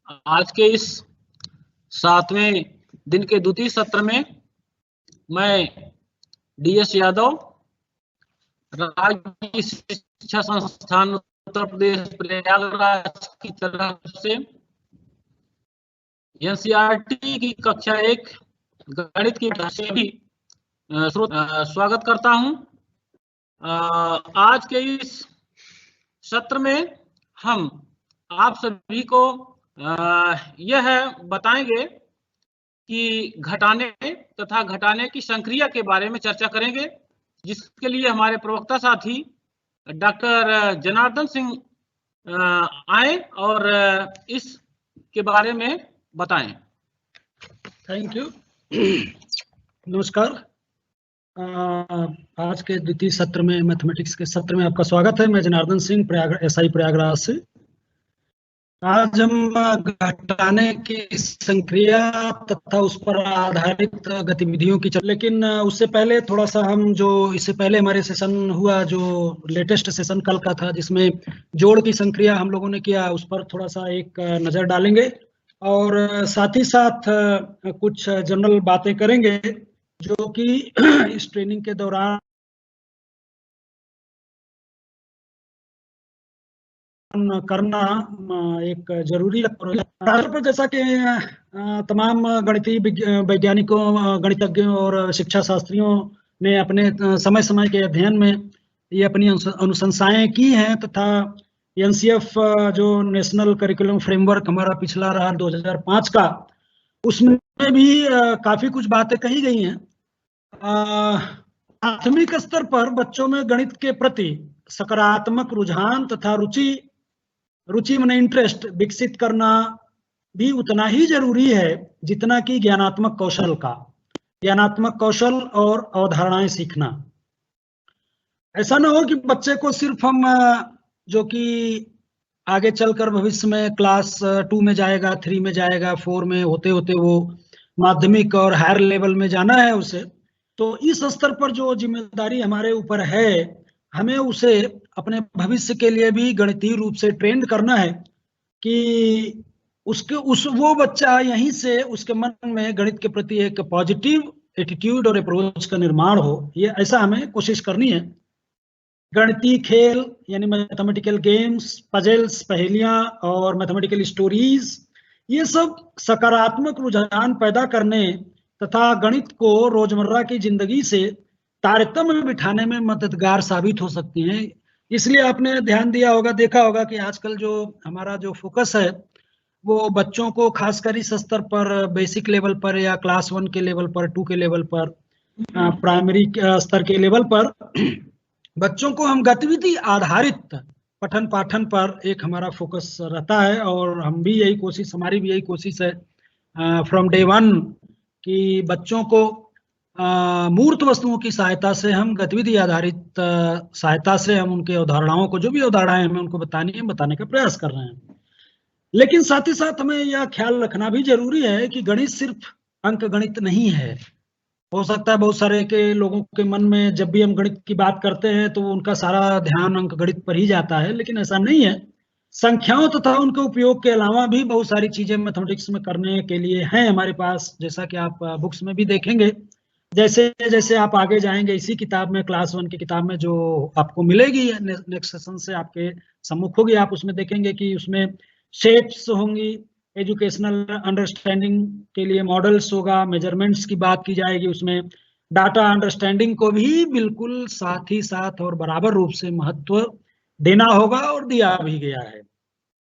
आज के इस 7वें दिन के द्वितीय सत्र में मैं DS यादव, राज्य शिक्षा संस्थान उत्तर प्रदेश प्रयागराज की तरफ से NCERT की कक्षा 1 गणित की से भी स्वागत करता हूं। आज के इस सत्र में हम आप सभी को यह बताएंगे कि घटाने तथा घटाने की संक्रिया के बारे में चर्चा करेंगे, जिसके लिए हमारे प्रवक्ता साथी डॉक्टर जनार्दन सिंह आए और इस के बारे में बताएं। Thank you. नमस्कार। आज के द्वितीय सत्र में मैथमेटिक्स के सत्र में आपका स्वागत है। मैं जनार्दन सिंह SI प्रयागराज से। आज हम घटाने की संक्रिया तथा उस पर आधारित गतिविधियों की लेकिन उससे पहले थोड़ा सा हम जो इससे पहले हमारे सेशन हुआ, जो लेटेस्ट सेशन कल का था, जिसमें जोड़ की संक्रिया हम लोगों ने किया, उस पर थोड़ा सा एक नज़र डालेंगे और साथ ही साथ कुछ जनरल बातें करेंगे जो कि इस ट्रेनिंग के दौरान करना एक जरूरी पर, जैसा कि तमाम गणितीय वैज्ञानिकों, गणितज्ञों और शिक्षा शास्त्रियों ने अपने समय समय के अध्ययन में ये अपनी अनुशंसाएं की हैं, तथा NCF जो नेशनल करिकुलम फ्रेमवर्क हमारा पिछला रहा 2005 का, उसमें भी काफी कुछ बातें कही गई हैं। प्राथमिक स्तर पर बच्चों में गणित के प्रति सकारात्मक रुझान तथा रुचि माने इंटरेस्ट विकसित करना भी उतना ही जरूरी है जितना कि ज्ञानात्मक कौशल और अवधारणाएं सीखना। ऐसा ना हो कि बच्चे को सिर्फ हम जो कि आगे चलकर भविष्य में क्लास 2 में जाएगा, 3 में जाएगा, 4 में होते होते वो माध्यमिक और हायर लेवल में जाना है उसे, तो इस स्तर पर जो जिम्मेदारी हमारे ऊपर है, हमें उसे अपने भविष्य के लिए भी गणितीय रूप से ट्रेंड करना है कि वो बच्चा यहीं से उसके मन में गणित के प्रति एक पॉजिटिव एटीट्यूड और अप्रोच का निर्माण हो। ये ऐसा हमें कोशिश करनी है। गणितीय खेल यानी मैथमेटिकल गेम्स, पजल्स, पहेलियां और मैथमेटिकल स्टोरीज, ये सब सकारात्मक रुझान पैदा करने तथा गणित को रोजमर्रा की जिंदगी से तारतम्य में बिठाने में मददगार साबित हो सकती हैं। इसलिए आपने ध्यान दिया होगा, देखा होगा कि आजकल जो हमारा जो फोकस है वो बच्चों को खासकर इस स्तर पर, बेसिक लेवल पर या क्लास 1 के लेवल पर, 2 के लेवल पर, प्राइमरी स्तर के लेवल पर बच्चों को हम गतिविधि आधारित पठन पाठन पर एक हमारा फोकस रहता है। और हम भी यही कोशिश, हमारी भी यही कोशिश है फ्रॉम डे 1 कि बच्चों को मूर्त वस्तुओं की सहायता से, हम गतिविधि आधारित सहायता से हम उनके अवधारणाओं को, जो भी अवधारणाएं हमें उनको बताने का प्रयास कर रहे हैं। लेकिन साथ ही साथ हमें यह ख्याल रखना भी जरूरी है कि गणित सिर्फ अंक गणित नहीं है। हो सकता है बहुत सारे के लोगों के मन में जब भी हम गणित की बात करते हैं तो उनका सारा ध्यान अंक गणित पर ही जाता है, लेकिन ऐसा नहीं है। संख्याओं तथा उनके उपयोग के अलावा भी बहुत सारी चीजें मैथमेटिक्स में करने के लिए हैं हमारे पास, जैसा कि आप बुक्स में भी देखेंगे। जैसे जैसे आप आगे जाएंगे, इसी किताब में, क्लास 1 की किताब में जो आपको मिलेगी नेक्स्ट सेशन से आपके सम्मुख होगी, आप उसमें देखेंगे कि उसमें शेप्स होंगी, एजुकेशनल अंडरस्टैंडिंग के लिए मॉडल्स होगा, मेजरमेंट्स की बात की जाएगी, उसमें डाटा अंडरस्टैंडिंग को भी बिल्कुल साथ ही साथ और बराबर रूप से महत्व देना होगा, और दिया भी गया है।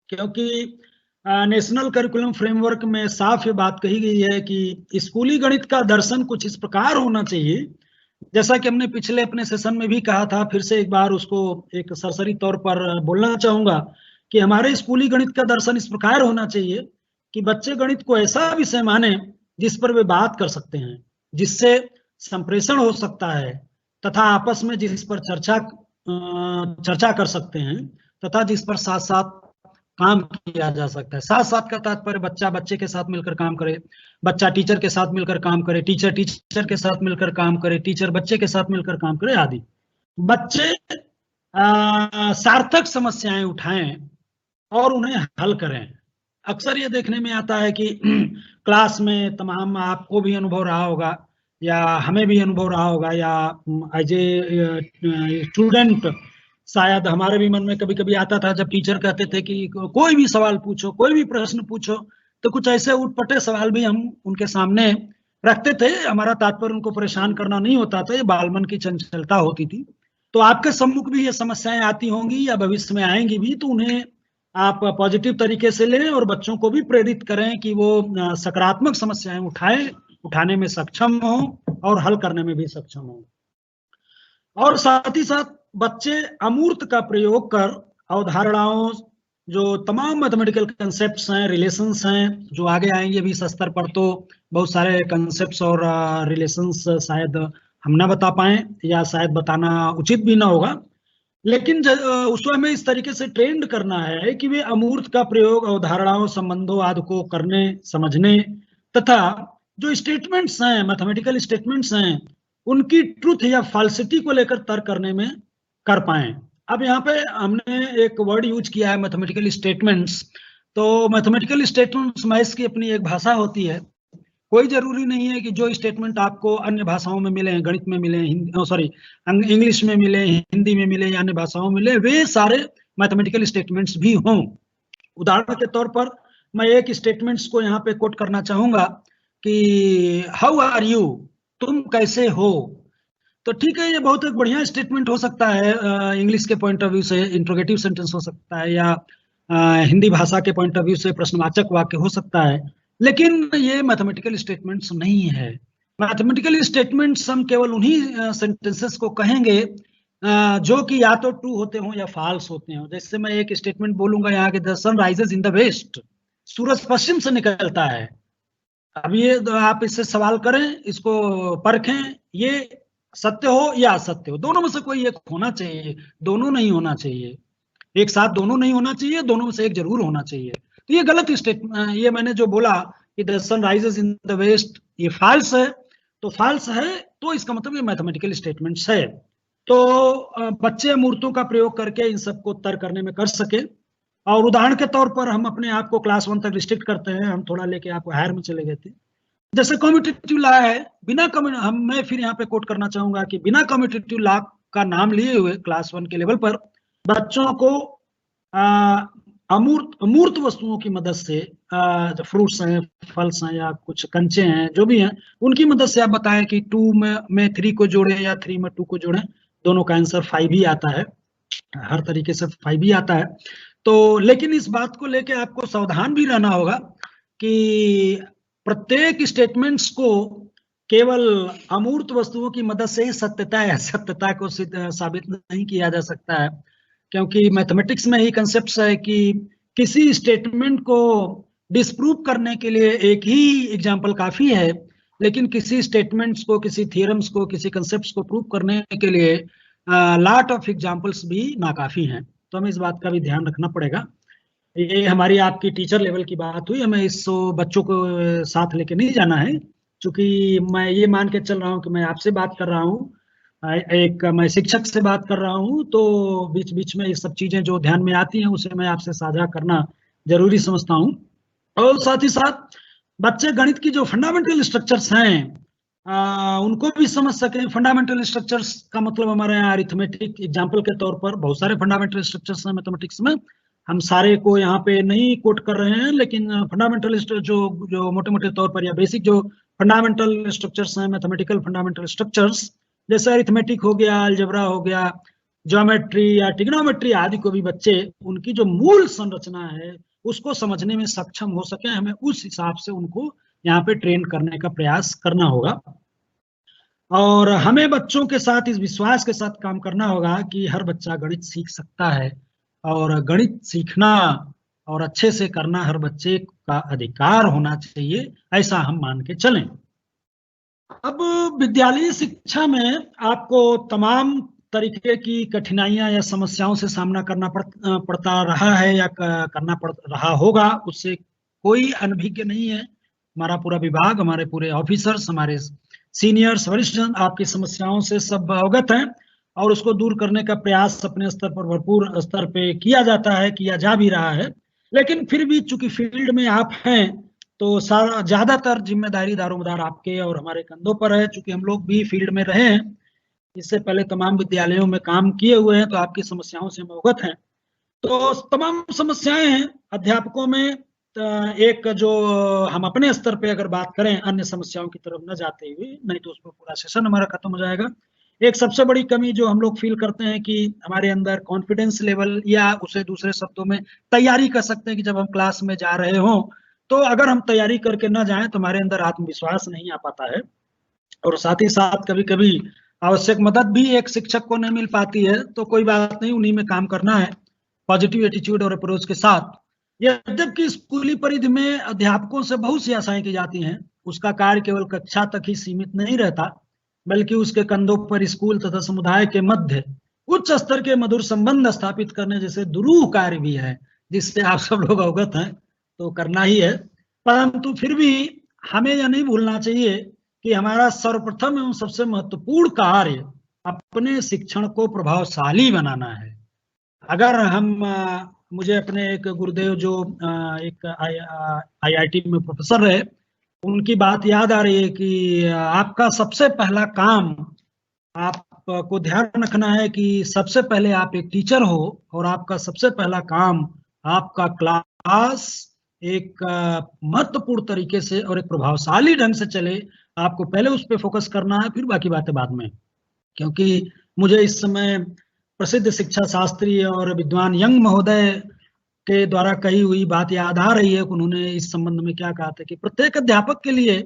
क्योंकि नेशनल करिकुलम फ्रेमवर्क में साफ ये बात कही गई है कि स्कूली गणित का दर्शन कुछ इस प्रकार होना चाहिए, जैसा कि हमने पिछले अपने सेशन में भी कहा था, फिर से एक बार उसको एक सरसरी तौर पर बोलना चाहूंगा कि हमारे स्कूली गणित का दर्शन इस प्रकार होना चाहिए कि बच्चे गणित को ऐसा विषय माने जिस पर वे बात कर सकते हैं, जिससे संप्रेषण हो सकता है, तथा आपस में जिस पर चर्चा कर सकते हैं, तथा जिस पर साथ साथ काम किया जा सकता है। साथ साथ का तात्पर्य बच्चा बच्चे के साथ मिलकर काम करे, बच्चा टीचर के साथ मिलकर काम करे, टीचर टीचर के साथ मिलकर काम करे, टीचर बच्चे के साथ मिलकर काम करे आदि। बच्चे सार्थक समस्याएं उठाएं और उन्हें हल करें। अक्सर ये देखने में आता है कि क्लास में तमाम, आपको भी अनुभव रहा होगा या हमें भी अनुभव रहा होगा, या एज ए स्टूडेंट शायद हमारे भी मन में कभी कभी आता था जब टीचर कहते थे कि कोई भी सवाल पूछो, कोई भी प्रश्न पूछो, तो कुछ ऐसे उटपटे सवाल भी हम उनके सामने रखते थे। हमारा तात्पर्य उनको परेशान करना नहीं होता था, ये बालमन की चंचलता होती थी। तो आपके सम्मुख भी ये समस्याएं आती होंगी या भविष्य में आएंगी भी, तो उन्हें आप पॉजिटिव तरीके से लें और बच्चों को भी प्रेरित करें कि वो सकारात्मक समस्याएं उठाने में सक्षम हो और हल करने में भी सक्षम हो। और साथ ही साथ बच्चे अमूर्त का प्रयोग कर अवधारणाओं, जो तमाम मैथमेटिकल कंसेप्ट्स हैं, रिलेशंस हैं, जो आगे आएंगे भी इस स्तर पर, तो बहुत सारे कंसेप्ट्स और रिलेशंस शायद हम ना बता पाए या शायद बताना उचित भी ना होगा, लेकिन उसको हमें इस तरीके से ट्रेंड करना है कि वे अमूर्त का प्रयोग अवधारणाओं, संबंधों आदि को करने, समझने तथा जो स्टेटमेंट्स हैं, मैथमेटिकल स्टेटमेंट्स हैं, उनकी ट्रूथ या फाल्सिटी को लेकर तर्क करने में कर पाए। अब यहाँ पे हमने एक वर्ड यूज किया है, मैथमेटिकल स्टेटमेंट्स। तो मैथमेटिकल स्टेटमेंट्स, मैथ्स की अपनी एक भाषा होती है। कोई जरूरी नहीं है कि जो स्टेटमेंट आपको अन्य भाषाओं में मिले, गणित में मिले, इंग्लिश में मिले, हिंदी में मिले या अन्य भाषाओं में मिले, वे सारे मैथमेटिकल स्टेटमेंट्स भी हों। उदाहरण के तौर पर मैं एक स्टेटमेंट्स को यहाँ पे कोट करना चाहूंगा कि हाउ आर यू, तुम कैसे हो। तो ठीक है, ये बहुत एक बढ़िया स्टेटमेंट हो सकता है, इंग्लिश के पॉइंट ऑफ व्यू से इंट्रोगेटिव सेंटेंस हो सकता है, या हिंदी भाषा के पॉइंट ऑफ व्यू से प्रश्नवाचक वाक्य हो सकता है, लेकिन ये मैथमेटिकल स्टेटमेंट्स नहीं है। मैथमेटिकल स्टेटमेंट्स हम केवल उन्हीं सेंटेंसेस को कहेंगे जो कि या तो ट्रू होते हो या फॉल्स होते हो। जैसे मैं एक स्टेटमेंट बोलूंगा यहाँ के, the sun rises in the west, सूरज पश्चिम से निकलता है। अब ये आप इससे सवाल करें, इसको परखें, ये सत्य हो या असत्य हो, दोनों में से कोई एक होना चाहिए, दोनों नहीं होना चाहिए, एक साथ दोनों नहीं होना चाहिए, दोनों में से एक जरूर होना चाहिए। तो ये गलत स्टेटमेंट, ये मैंने जो बोला कि the sun rises in the west, ये फॉल्स है। तो फॉल्स है तो इसका मतलब ये मैथमेटिकल स्टेटमेंट्स है। तो बच्चे मूर्तों का प्रयोग करके इन सबको तर्क करने में कर सके। और उदाहरण के तौर पर हम अपने आप को क्लास 1 तक रिस्ट्रिक्ट करते हैं, हम थोड़ा लेके आपको हायर में चले गए थे। जैसे कम्यूटेटिव लॉ है, बिना मैं फिर यहाँ पे कोट करना चाहूंगा कि बिना कम्यूटेटिव लॉ का नाम लिए हुए क्लास 1 के लेवल पर बच्चों को अमूर्त वस्तुओं की मदद से, जो फ्रूट्स हैं, फल्स हैं या कुछ कंचे हैं, जो भी हैं, उनकी मदद से आप बताएं कि 2 में 3 को जोड़े या 3 में 2 को जोड़े, दोनों का आंसर 5 ही आता है, हर तरीके से 5 ही आता है। तो लेकिन इस बात को लेके आपको सावधान भी रहना होगा कि प्रत्येक स्टेटमेंट्स को केवल अमूर्त वस्तुओं की मदद से ही सत्यता या असत्यता को साबित नहीं किया जा सकता है, क्योंकि मैथमेटिक्स में ही कंसेप्ट है कि किसी स्टेटमेंट को डिस्प्रूव करने के लिए एक ही एग्जाम्पल काफी है, लेकिन किसी स्टेटमेंट्स को, किसी थियरम्स को, किसी कंसेप्ट्स को प्रूव करने के लिए लॉट ऑफ एग्जाम्पल्स भी नाकाफी हैं। तो हमें इस बात का भी ध्यान रखना पड़ेगा। ये हमारी आपकी टीचर लेवल की बात हुई, हमें इस बच्चों को साथ लेके नहीं जाना है, क्योंकि मैं ये मान के चल रहा हूँ कि मैं आपसे बात कर रहा हूँ, मैं शिक्षक से बात कर रहा हूँ, तो बीच बीच में ये सब चीजें जो ध्यान में आती हैं उसे मैं आपसे साझा करना जरूरी समझता हूँ। और साथ ही साथ बच्चे गणित की जो फंडामेंटल स्ट्रक्चर्स हैं उनको भी समझ सकें। फंडामेंटल स्ट्रक्चर्स का मतलब हमारे यहाँ अरिथमेटिक एग्जाम्पल के तौर पर बहुत सारे फंडामेंटल स्ट्रक्चर्स हैं मैथमेटिक्स में, हम सारे को यहाँ पे नहीं कोट कर रहे हैं, लेकिन फंडामेंटल जो मोटे मोटे तौर पर या बेसिक जो फंडामेंटल स्ट्रक्चर्स हैं, मैथमेटिकल फंडामेंटल स्ट्रक्चर्स, जैसे अरिथमेटिक हो गया, अलजेब्रा हो गया, ज्योमेट्री या ट्रिग्नोमेट्री आदि को भी बच्चे उनकी जो मूल संरचना है उसको समझने में सक्षम हो सके, हमें उस हिसाब से उनको यहाँ पे ट्रेन करने का प्रयास करना होगा। और हमें बच्चों के साथ इस विश्वास के साथ काम करना होगा कि हर बच्चा गणित सीख सकता है, और गणित सीखना और अच्छे से करना हर बच्चे का अधिकार होना चाहिए, ऐसा हम मान के चलें। अब विद्यालयी शिक्षा में आपको तमाम तरीके की कठिनाइयां या समस्याओं से सामना करना पड़ता रहा है या करना पड़ रहा होगा, उससे कोई अनभिज्ञ नहीं है। हमारा पूरा विभाग, हमारे पूरे ऑफिसर्स, हमारे सीनियर्स, वरिष्ठ आपकी समस्याओं से सब अवगत हैं, और उसको दूर करने का प्रयास अपने स्तर पर भरपूर स्तर पे किया जाता है, किया जा भी रहा है। लेकिन फिर भी चूंकि फील्ड में आप हैं तो सारा ज्यादातर जिम्मेदारी दारोमदार आपके और हमारे कंधों पर है। चूंकि हम लोग भी फील्ड में रहे हैं, इससे पहले तमाम विद्यालयों में काम किए हुए हैं, तो आपकी समस्याओं से हम अवगत हैं। तो तमाम समस्याएं हैं अध्यापकों में। एक जो हम अपने स्तर पे अगर बात करें, अन्य समस्याओं की तरफ न जाते हुए, नहीं तो उस पर पूरा सेशन हमारा खत्म हो जाएगा। एक सबसे बड़ी कमी जो हम लोग फील करते हैं कि हमारे अंदर कॉन्फिडेंस लेवल, या उसे दूसरे शब्दों में तैयारी कर सकते हैं कि जब हम क्लास में जा रहे हों तो अगर हम तैयारी करके न जाएं तो हमारे अंदर आत्मविश्वास नहीं आ पाता है। और साथ ही साथ कभी कभी आवश्यक मदद भी एक शिक्षक को नहीं मिल पाती है। तो कोई बात नहीं, उन्हीं में काम करना है पॉजिटिव एटीट्यूड और अप्रोच के साथ। यद्यपि स्कूली परिधि में अध्यापकों से बहुत सी आशाएं की जाती हैं, उसका कार्य केवल कक्षा तक ही सीमित नहीं रहता, बल्कि उसके कंधों पर स्कूल तथा समुदाय के मध्य उच्च स्तर के मधुर संबंध स्थापित करने जैसे दुरूह कार्य भी है, जिससे आप सब लोग अवगत हैं, तो करना ही है। परंतु फिर भी हमें यह नहीं भूलना चाहिए कि हमारा सर्वप्रथम एवं सबसे महत्वपूर्ण कार्य अपने शिक्षण को प्रभावशाली बनाना है। अगर हम मुझे अपने एक गुरुदेव जो एक IIT में प्रोफेसर रहे, उनकी बात याद आ रही है कि आपका सबसे पहला काम, आपको ध्यान रखना है कि सबसे पहले आप एक टीचर हो और आपका सबसे पहला काम आपका क्लास एक महत्वपूर्ण तरीके से और एक प्रभावशाली ढंग से चले। आपको पहले उस पर फोकस करना है, फिर बाकी बातें बाद में। क्योंकि मुझे इस समय प्रसिद्ध शिक्षा शास्त्री और विद्वान यंग महोदय के द्वारा कही हुई बात याद आ रही है। उन्होंने इस संबंध में क्या कहा था कि प्रत्येक अध्यापक के लिए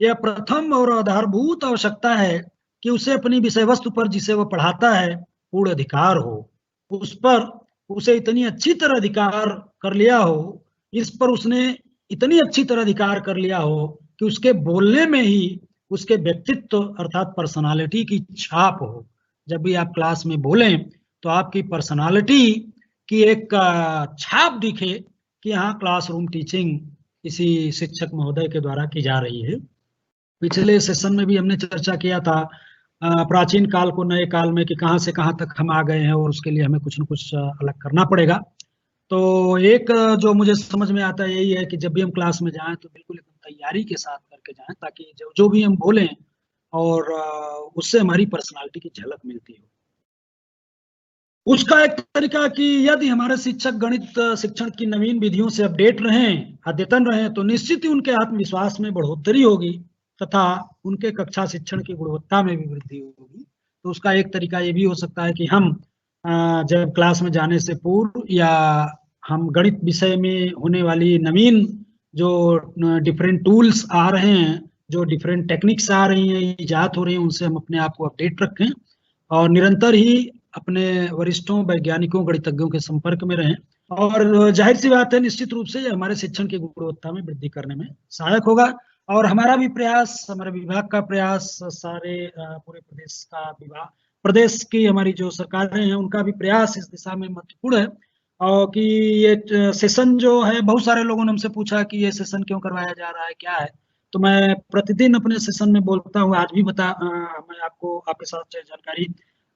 यह प्रथम और आधारभूत आवश्यकता है कि उसे अपनी विषय वस्तु पर जिसे वह पढ़ाता है पूर्ण अधिकार हो। उस पर उसे इतनी अच्छी तरह अधिकार कर लिया हो, इस पर उसने इतनी अच्छी तरह अधिकार कर लिया हो कि उसके बोलने में ही उसके व्यक्तित्व अर्थात पर्सनालिटी की छाप हो। जब भी आप क्लास में बोलें तो आपकी पर्सनालिटी की एक छाप दिखे कि हाँ, क्लासरूम टीचिंग किसी शिक्षक महोदय के द्वारा की जा रही है। पिछले सेशन में भी हमने चर्चा किया था प्राचीन काल को नए काल में, कि कहाँ से कहाँ तक हम आ गए हैं और उसके लिए हमें कुछ न कुछ अलग करना पड़ेगा। तो एक जो मुझे समझ में आता है यही है कि जब भी हम क्लास में जाएं तो बिल्कुल एकदम तैयारी के साथ करके जाएं, ताकि जो भी हम बोलें और उससे हमारी पर्सनालिटी की झलक मिलती हो। उसका एक तरीका कि यदि हमारे शिक्षक गणित शिक्षण की नवीन विधियों से अपडेट रहें, अद्यतन रहें, तो निश्चित ही उनके आत्मविश्वास में बढ़ोतरी होगी तथा उनके कक्षा शिक्षण की गुणवत्ता में भी वृद्धि होगी। तो उसका एक तरीका ये भी हो सकता है कि हम जब क्लास में जाने से पूर्व या हम गणित विषय में होने वाली नवीन जो डिफरेंट टूल्स आ रहे हैं, जो डिफरेंट टेक्निक्स आ रही हैं, इजाद हो रही हैं, उनसे हम अपने आप को अपडेट रखें और निरंतर ही अपने वरिष्ठों, वैज्ञानिकों, गणितज्ञों के संपर्क में रहें। और जाहिर सी बात है, निश्चित रूप से हमारे शिक्षण की गुणवत्ता में वृद्धि करने में सहायक होगा। और हमारा भी प्रयास, हमारे विभाग का प्रयास, सारे पूरे प्रदेश का विभाग, प्रदेश की हमारी जो सरकारें हैं उनका भी प्रयास इस दिशा में महत्वपूर्ण है। और कि ये सेशन जो है, बहुत सारे लोगों ने हमसे पूछा कि ये सेशन क्यों करवाया जा रहा है, क्या है। तो मैं प्रतिदिन अपने सेशन में बोलता हूँ, आज भी मैं आपको आपके साथ जानकारी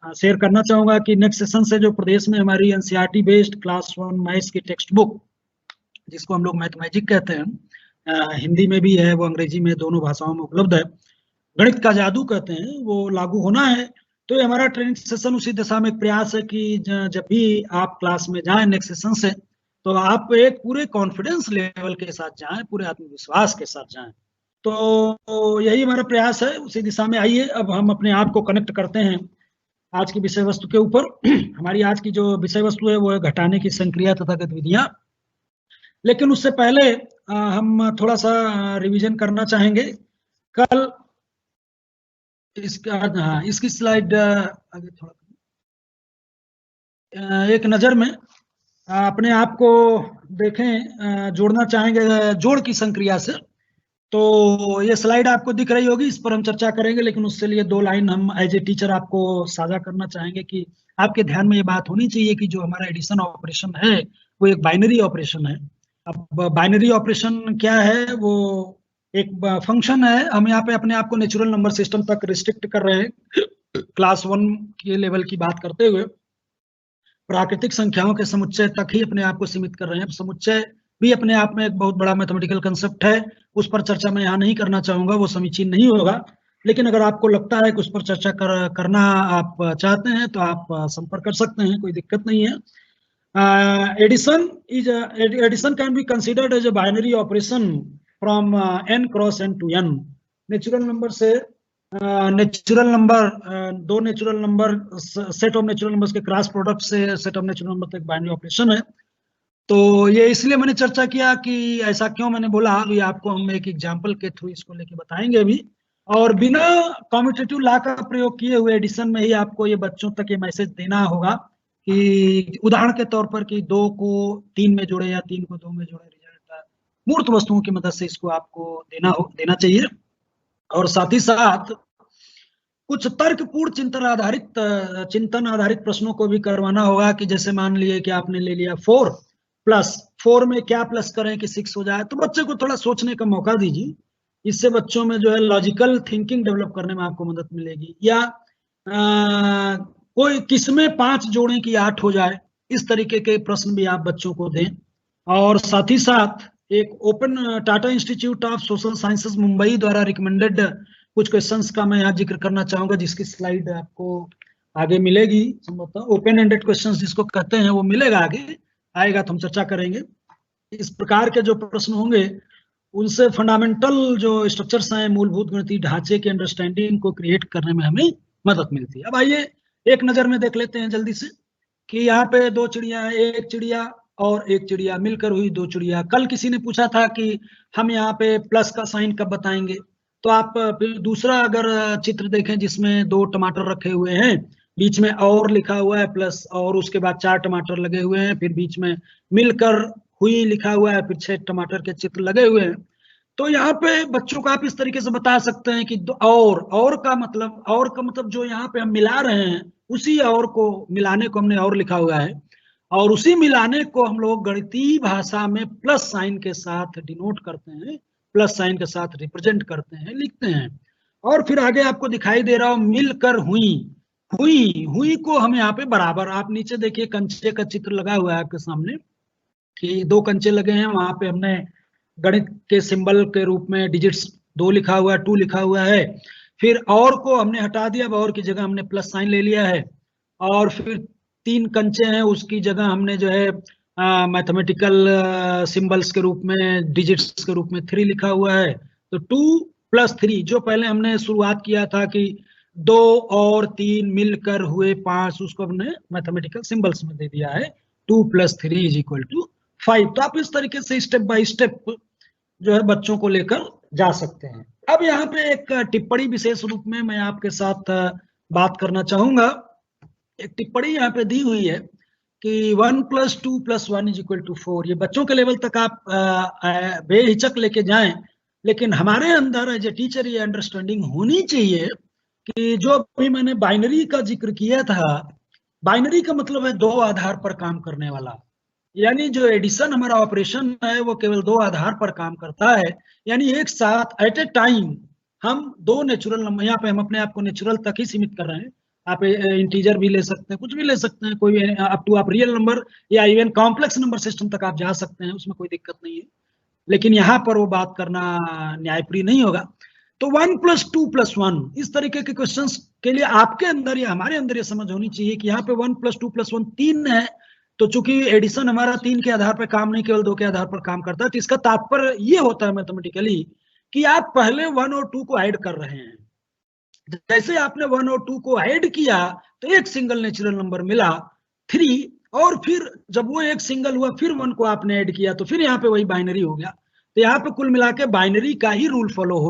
शेयर करना चाहूंगा कि नेक्स्ट सेशन से जो प्रदेश में हमारी NCERT बेस्ड क्लास 1 मैथ्स की टेक्स्ट बुक, जिसको हम लोग मैथ मैजिक कहते हैं, हिंदी में भी है, वो अंग्रेजी में, दोनों भाषाओं में उपलब्ध है, गणित का जादू कहते हैं, वो लागू होना है। तो ये हमारा ट्रेनिंग सेशन उसी दिशा में एक प्रयास है कि जब भी आप क्लास में जाएं नेक्स्ट सेशन से, तो आप एक पूरे कॉन्फिडेंस लेवल के साथ जाएं, पूरे आत्मविश्वास के साथ जाएं। तो यही हमारा प्रयास है, उसी दिशा में। आइए अब हम अपने आप को कनेक्ट करते हैं आज की विषय वस्तु के ऊपर। हमारी आज की जो विषय वस्तु है वो है घटाने की संक्रिया तथा गतिविधियां। लेकिन उससे पहले हम थोड़ा सा रिवीजन करना चाहेंगे। कल इसका, हाँ, इसकी स्लाइड आगे थोड़ा एक नजर में अपने आप को देखें, जोड़ना चाहेंगे जोड़ की संक्रिया से। तो ये स्लाइड आपको दिख रही होगी, इस पर हम चर्चा करेंगे, लेकिन उससे लिए 2 लाइन हम एज ए टीचर आपको साझा करना चाहेंगे कि आपके ध्यान में ये बात होनी चाहिए कि जो हमारा एडिशन ऑपरेशन है वो एक बाइनरी ऑपरेशन है। अब बाइनरी ऑपरेशन क्या है, वो एक फंक्शन है। हम यहाँ पे अपने आप को नेचुरल नंबर सिस्टम तक रिस्ट्रिक्ट कर रहे हैं क्लास 1 के लेवल की बात करते हुए। प्राकृतिक संख्याओं के समुच्चय तक ही अपने आप को सीमित कर रहे हैं। समुच्चय भी अपने आप में एक बहुत बड़ा मैथमेटिकल कंसेप्ट है, उस पर चर्चा मैं यहाँ नहीं करना चाहूंगा, वो समीचीन नहीं होगा। लेकिन अगर आपको लगता है कि उस पर चर्चा करना आप चाहते हैं तो आप संपर्क कर सकते हैं, कोई दिक्कत नहीं है। Addition can be considered as a binary operation from n cross n to n। Natural number से नेचुरल नंबर, दो natural number, set of natural numbers के क्रॉस प्रोडक्ट से सेट ऑफ नेचुरल नंबर तक बाइनरी ऑपरेशन है। तो ये इसलिए मैंने चर्चा किया कि ऐसा क्यों मैंने बोला, अभी आपको हम एक एग्जांपल के थ्रू इसको लेके बताएंगे अभी। और बिना कम्यूटेटिव लॉ का प्रयोग किए हुए एडिशन में ही आपको ये बच्चों तक ये मैसेज देना होगा कि उदाहरण के तौर पर कि 2 को 3 में जोड़े या 3 को 2 में जोड़े, रिजल्ट मूर्त वस्तुओं की मदद से इसको आपको देना चाहिए। और साथ ही साथ कुछ तर्कपूर्ण चिंतन आधारित प्रश्नों को भी करवाना होगा कि जैसे मान लिए कि आपने ले लिया 4 प्लस 4 में क्या प्लस करें कि 6 हो जाए, तो बच्चे को थोड़ा सोचने का मौका दीजिए। इससे बच्चों में जो है लॉजिकल थिंकिंग डेवलप करने में आपको मदद मिलेगी। या कोई किसमें 5 जोड़ें कि 8 हो जाए, इस तरीके के प्रश्न भी आप बच्चों को दें। और साथ ही साथ एक open Tata institute of social sciences Mumbai द्वारा रिकमेंडेड कुछ क्वेश्चंस का मैं यहाँ जिक्र करना चाहूंगा, जिसकी स्लाइड आपको आगे मिलेगी संभवतः। ओपन एंडेड क्वेश्चंस जिसको कहते हैं वो मिलेगा, आगे आएगा तो हम चर्चा करेंगे। इस प्रकार के जो प्रश्न होंगे उनसे फंडामेंटल जो स्ट्रक्चर्स हैं, मूलभूत गणितीय ढांचे की अंडरस्टैंडिंग को क्रिएट करने में हमें मदद मिलती है। अब आइए एक नजर में देख लेते हैं जल्दी से कि यहाँ पे 2 चिड़िया है, एक चिड़िया और एक चिड़िया मिलकर हुई 2 चिड़िया। कल किसी ने पूछा था कि हम यहाँ पे प्लस का साइन कब बताएंगे, तो आप फिर दूसरा अगर चित्र देखें जिसमें 2 टमाटर रखे हुए हैं, बीच में और लिखा हुआ है प्लस, और उसके बाद 4 टमाटर लगे हुए हैं, फिर बीच में मिलकर हुई लिखा हुआ है, फिर 6 टमाटर के चित्र लगे हुए हैं। तो यहाँ पे बच्चों को आप इस तरीके से बता सकते हैं कि और का मतलब जो यहाँ पे हम मिला रहे हैं उसी और को मिलाने को हमने और लिखा हुआ है, और उसी मिलाने को हम लोग गणितीय भाषा में प्लस साइन के साथ डिनोट करते हैं, प्लस साइन के साथ रिप्रेजेंट करते हैं, लिखते हैं। और फिर आगे आपको दिखाई दे रहा हो मिलकर हुई को हम यहाँ पे बराबर, आप नीचे देखिए कंचे का चित्र लगा हुआ है आपके सामने कि 2 कंचे लगे हैं, वहां पे हमने गणित के सिंबल के रूप में डिजिट्स 2 लिखा हुआ है, 2 लिखा हुआ है। फिर और को हमने हटा दिया, और की जगह हमने प्लस साइन ले लिया है। और फिर 3 कंचे हैं, उसकी जगह हमने जो है मैथमेटिकल सिंबल्स के रूप में, डिजिट्स के रूप में 3 लिखा हुआ है। तो 2 + 3, जो पहले हमने शुरुआत किया था कि 2 और 3 मिलकर हुए 5, उसको हमने मैथमेटिकल सिंबल्स में दे दिया है 2 + 3 = 5। तो आप इस तरीके से स्टेप बाय स्टेप जो है बच्चों को लेकर जा सकते हैं। अब यहाँ पे एक टिप्पणी विशेष रूप में मैं आपके साथ बात करना चाहूंगा। एक टिप्पणी यहाँ पे दी हुई है कि 1 + 2 + 1 = 4। ये बच्चों के लेवल तक आप बेहिचक लेके जाएं, लेकिन हमारे अंदर एज ए टीचर ये अंडरस्टैंडिंग होनी चाहिए कि जो अभी मैंने बाइनरी का जिक्र किया था, बाइनरी का मतलब है 2 आधार पर काम करने वाला। यानी जो एडिशन हमारा ऑपरेशन है वो केवल 2 आधार पर काम करता है। यानी एक साथ एट ए टाइम हम 2 नेचुरल नंबर, यहाँ पे हम अपने आप को नेचुरल तक ही सीमित कर रहे हैं, आप इंटीजर भी ले सकते हैं, कुछ भी ले सकते हैं, कोई अप टू आप रियल नंबर या इवन कॉम्प्लेक्स नंबर सिस्टम तक आप जा सकते हैं, उसमें कोई दिक्कत नहीं है। लेकिन यहाँ पर वो बात करना न्यायप्रिय नहीं होगा। तो 1 + 2 + 1 इस तरीके के क्वेश्चंस के लिए आपके अंदर या हमारे अंदर ये समझ होनी चाहिए कि यहाँ पे 1 + 2 + 1 3 है। तो चूंकि एडिशन हमारा 3 के आधार पर काम नहीं केवल 2 के आधार पर काम करता है, तो इसका तात्पर्य ये होता है मैथमेटिकली कि आप पहले 1 और 2 को ऐड कर रहे हैं। जैसे आपने 1 और 2 को ऐड किया तो एक सिंगल नेचुरल नंबर मिला 3, और फिर जब वो एक सिंगल हुआ फिर 1 को आपने ऐड किया तो फिर यहाँ पे वही बाइनरी हो गया। तो यहाँ पे कुल मिला के बाइनरी का ही रूल फॉलो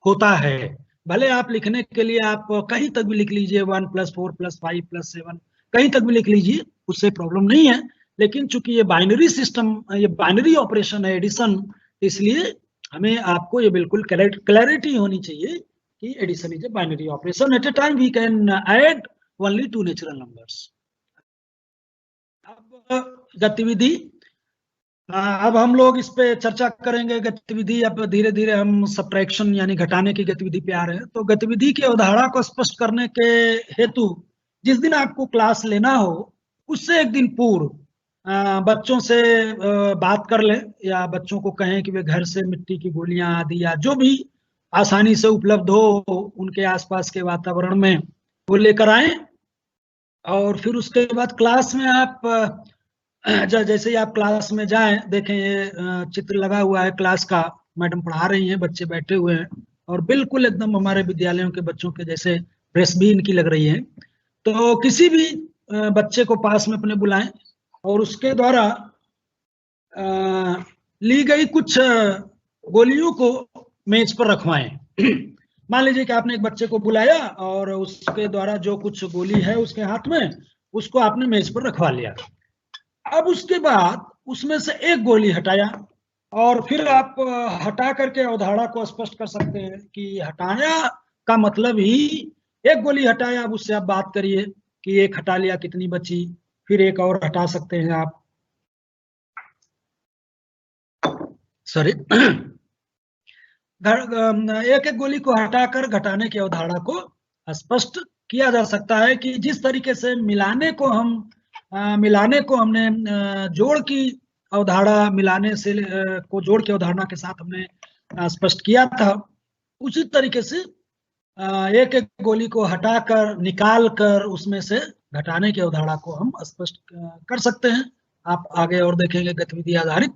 होता है। भले आप लिखने के लिए आप कहीं तक भी लिख लीजिए 1 + 4 + 5 + 7, कहीं तक भी लिख लीजिए, उससे प्रॉब्लम नहीं है। लेकिन चूंकि ये बाइनरी सिस्टम, ये बाइनरी ऑपरेशन है एडिशन, इसलिए हमें आपको ये बिल्कुल क्लैरिटी होनी चाहिए कि addition is a binary operation. At a time we can add only 2 natural numbers. अब गतिविधि, अब हम लोग इस पे चर्चा करेंगे गतिविधि। अब धीरे धीरे हम सब्ट्रैक्शन यानी घटाने की गतिविधि पे आ रहे हैं। तो गतिविधि की अवधारणा को स्पष्ट करने के हेतु जिस दिन आपको क्लास लेना हो उससे एक दिन पूर्व बच्चों से बात कर ले, या बच्चों को कहें कि वे घर से मिट्टी की गोलियां आदि या जो भी आसानी से उपलब्ध हो उनके आसपास के वातावरण में वो लेकर आए। और फिर उसके बाद क्लास में आप जैसे ही आप क्लास में जाएं, देखें ये चित्र लगा हुआ है क्लास का, मैडम पढ़ा रही हैं, बच्चे बैठे हुए हैं और बिल्कुल एकदम हमारे विद्यालयों के बच्चों के जैसे ड्रेस भी इनकी लग रही है। तो किसी भी बच्चे को पास में अपने बुलाएं और उसके द्वारा ली गई कुछ गोलियों को मेज पर रखवाएं। मान लीजिए कि आपने एक बच्चे को बुलाया और उसके द्वारा जो कुछ गोली है उसके हाथ में, उसको आपने मेज पर रखवा लिया। अब उसके बाद उसमें से एक गोली हटाया और फिर आप हटा करके अवधारणा को स्पष्ट कर सकते हैं कि हटाया का मतलब ही एक गोली हटाया। अब उससे आप बात करिए कि एक हटा लिया कितनी बची, फिर एक और हटा सकते हैं आप, सॉरी एक एक गोली को हटाकर घटाने की अवधारणा को स्पष्ट किया जा सकता है कि जिस तरीके से मिलाने को हमने जोड़ की अवधारणा, मिलाने से को जोड़ की अवधारणा के साथ हमने स्पष्ट किया था, उसी तरीके से एक एक गोली को हटाकर निकाल कर उसमें से घटाने की अवधारणा को हम स्पष्ट कर सकते हैं। आप आगे और देखेंगे गतिविधि आधारित,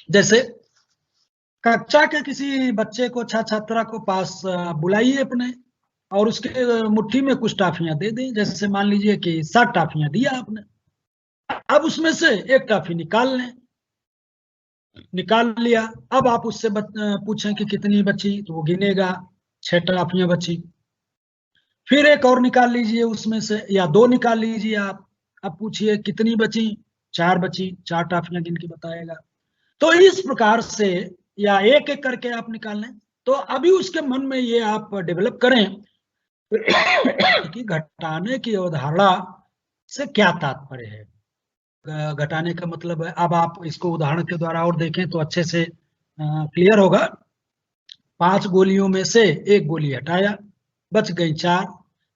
जैसे कक्षा के किसी बच्चे को, छात्रा को पास बुलाइए अपने और उसके मुट्ठी में कुछ टाफियां दे दें। जैसे मान लीजिए कि 7 टाफियां दिया आपने, अब उसमें से एक टाफी निकाल लें, निकाल लिया। अब आप उससे पूछें कि कितनी बची, तो वो गिनेगा 6 टाफियां बची। फिर एक और निकाल लीजिए उसमें से, या 2 निकाल लीजिए आप। अब पूछिए कितनी बची, 4 बची, 4 टाफियां गिन के बताएगा। तो इस प्रकार से या एक एक करके आप निकाल लें। तो अभी उसके मन में ये आप डेवलप करें कि घटाने की अवधारणा से क्या तात्पर्य है। घटाने का मतलब है, अब आप इसको उदाहरण के द्वारा और देखें तो अच्छे से क्लियर होगा। 5 गोलियों में से एक गोली हटाया, बच गई 4।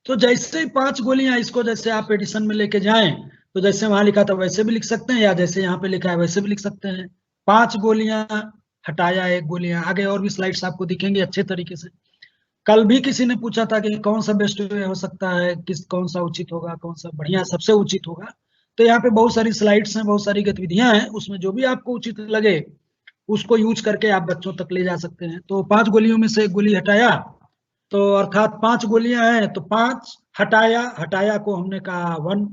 तो जैसे ही 5 गोलियां, इसको जैसे आप एडिशन में लेके जाएं तो जैसे वहां लिखा था वैसे भी लिख सकते हैं, या जैसे यहाँ पे लिखा है वैसे भी लिख सकते हैं। 5 गोलियां हटाया, 1 गोलियां। आगे और भी स्लाइड्स आपको दिखेंगे अच्छे तरीके से। कल भी किसी ने पूछा था कि कौन सा बेस्ट वे हो सकता है, कौन सा उचित होगा, कौन सा बढ़िया सबसे उचित होगा। तो यहाँ पे बहुत सारी स्लाइड्स हैं, बहुत सारी गतिविधियां हैं, उसमें जो भी आपको उचित लगे उसको यूज करके आप बच्चों तक ले जा सकते हैं। तो 5 गोलियों में से 1 गोली हटाया, तो अर्थात 5 गोलियां हैं तो 5 हटाया। हटाया को हमने कहा 1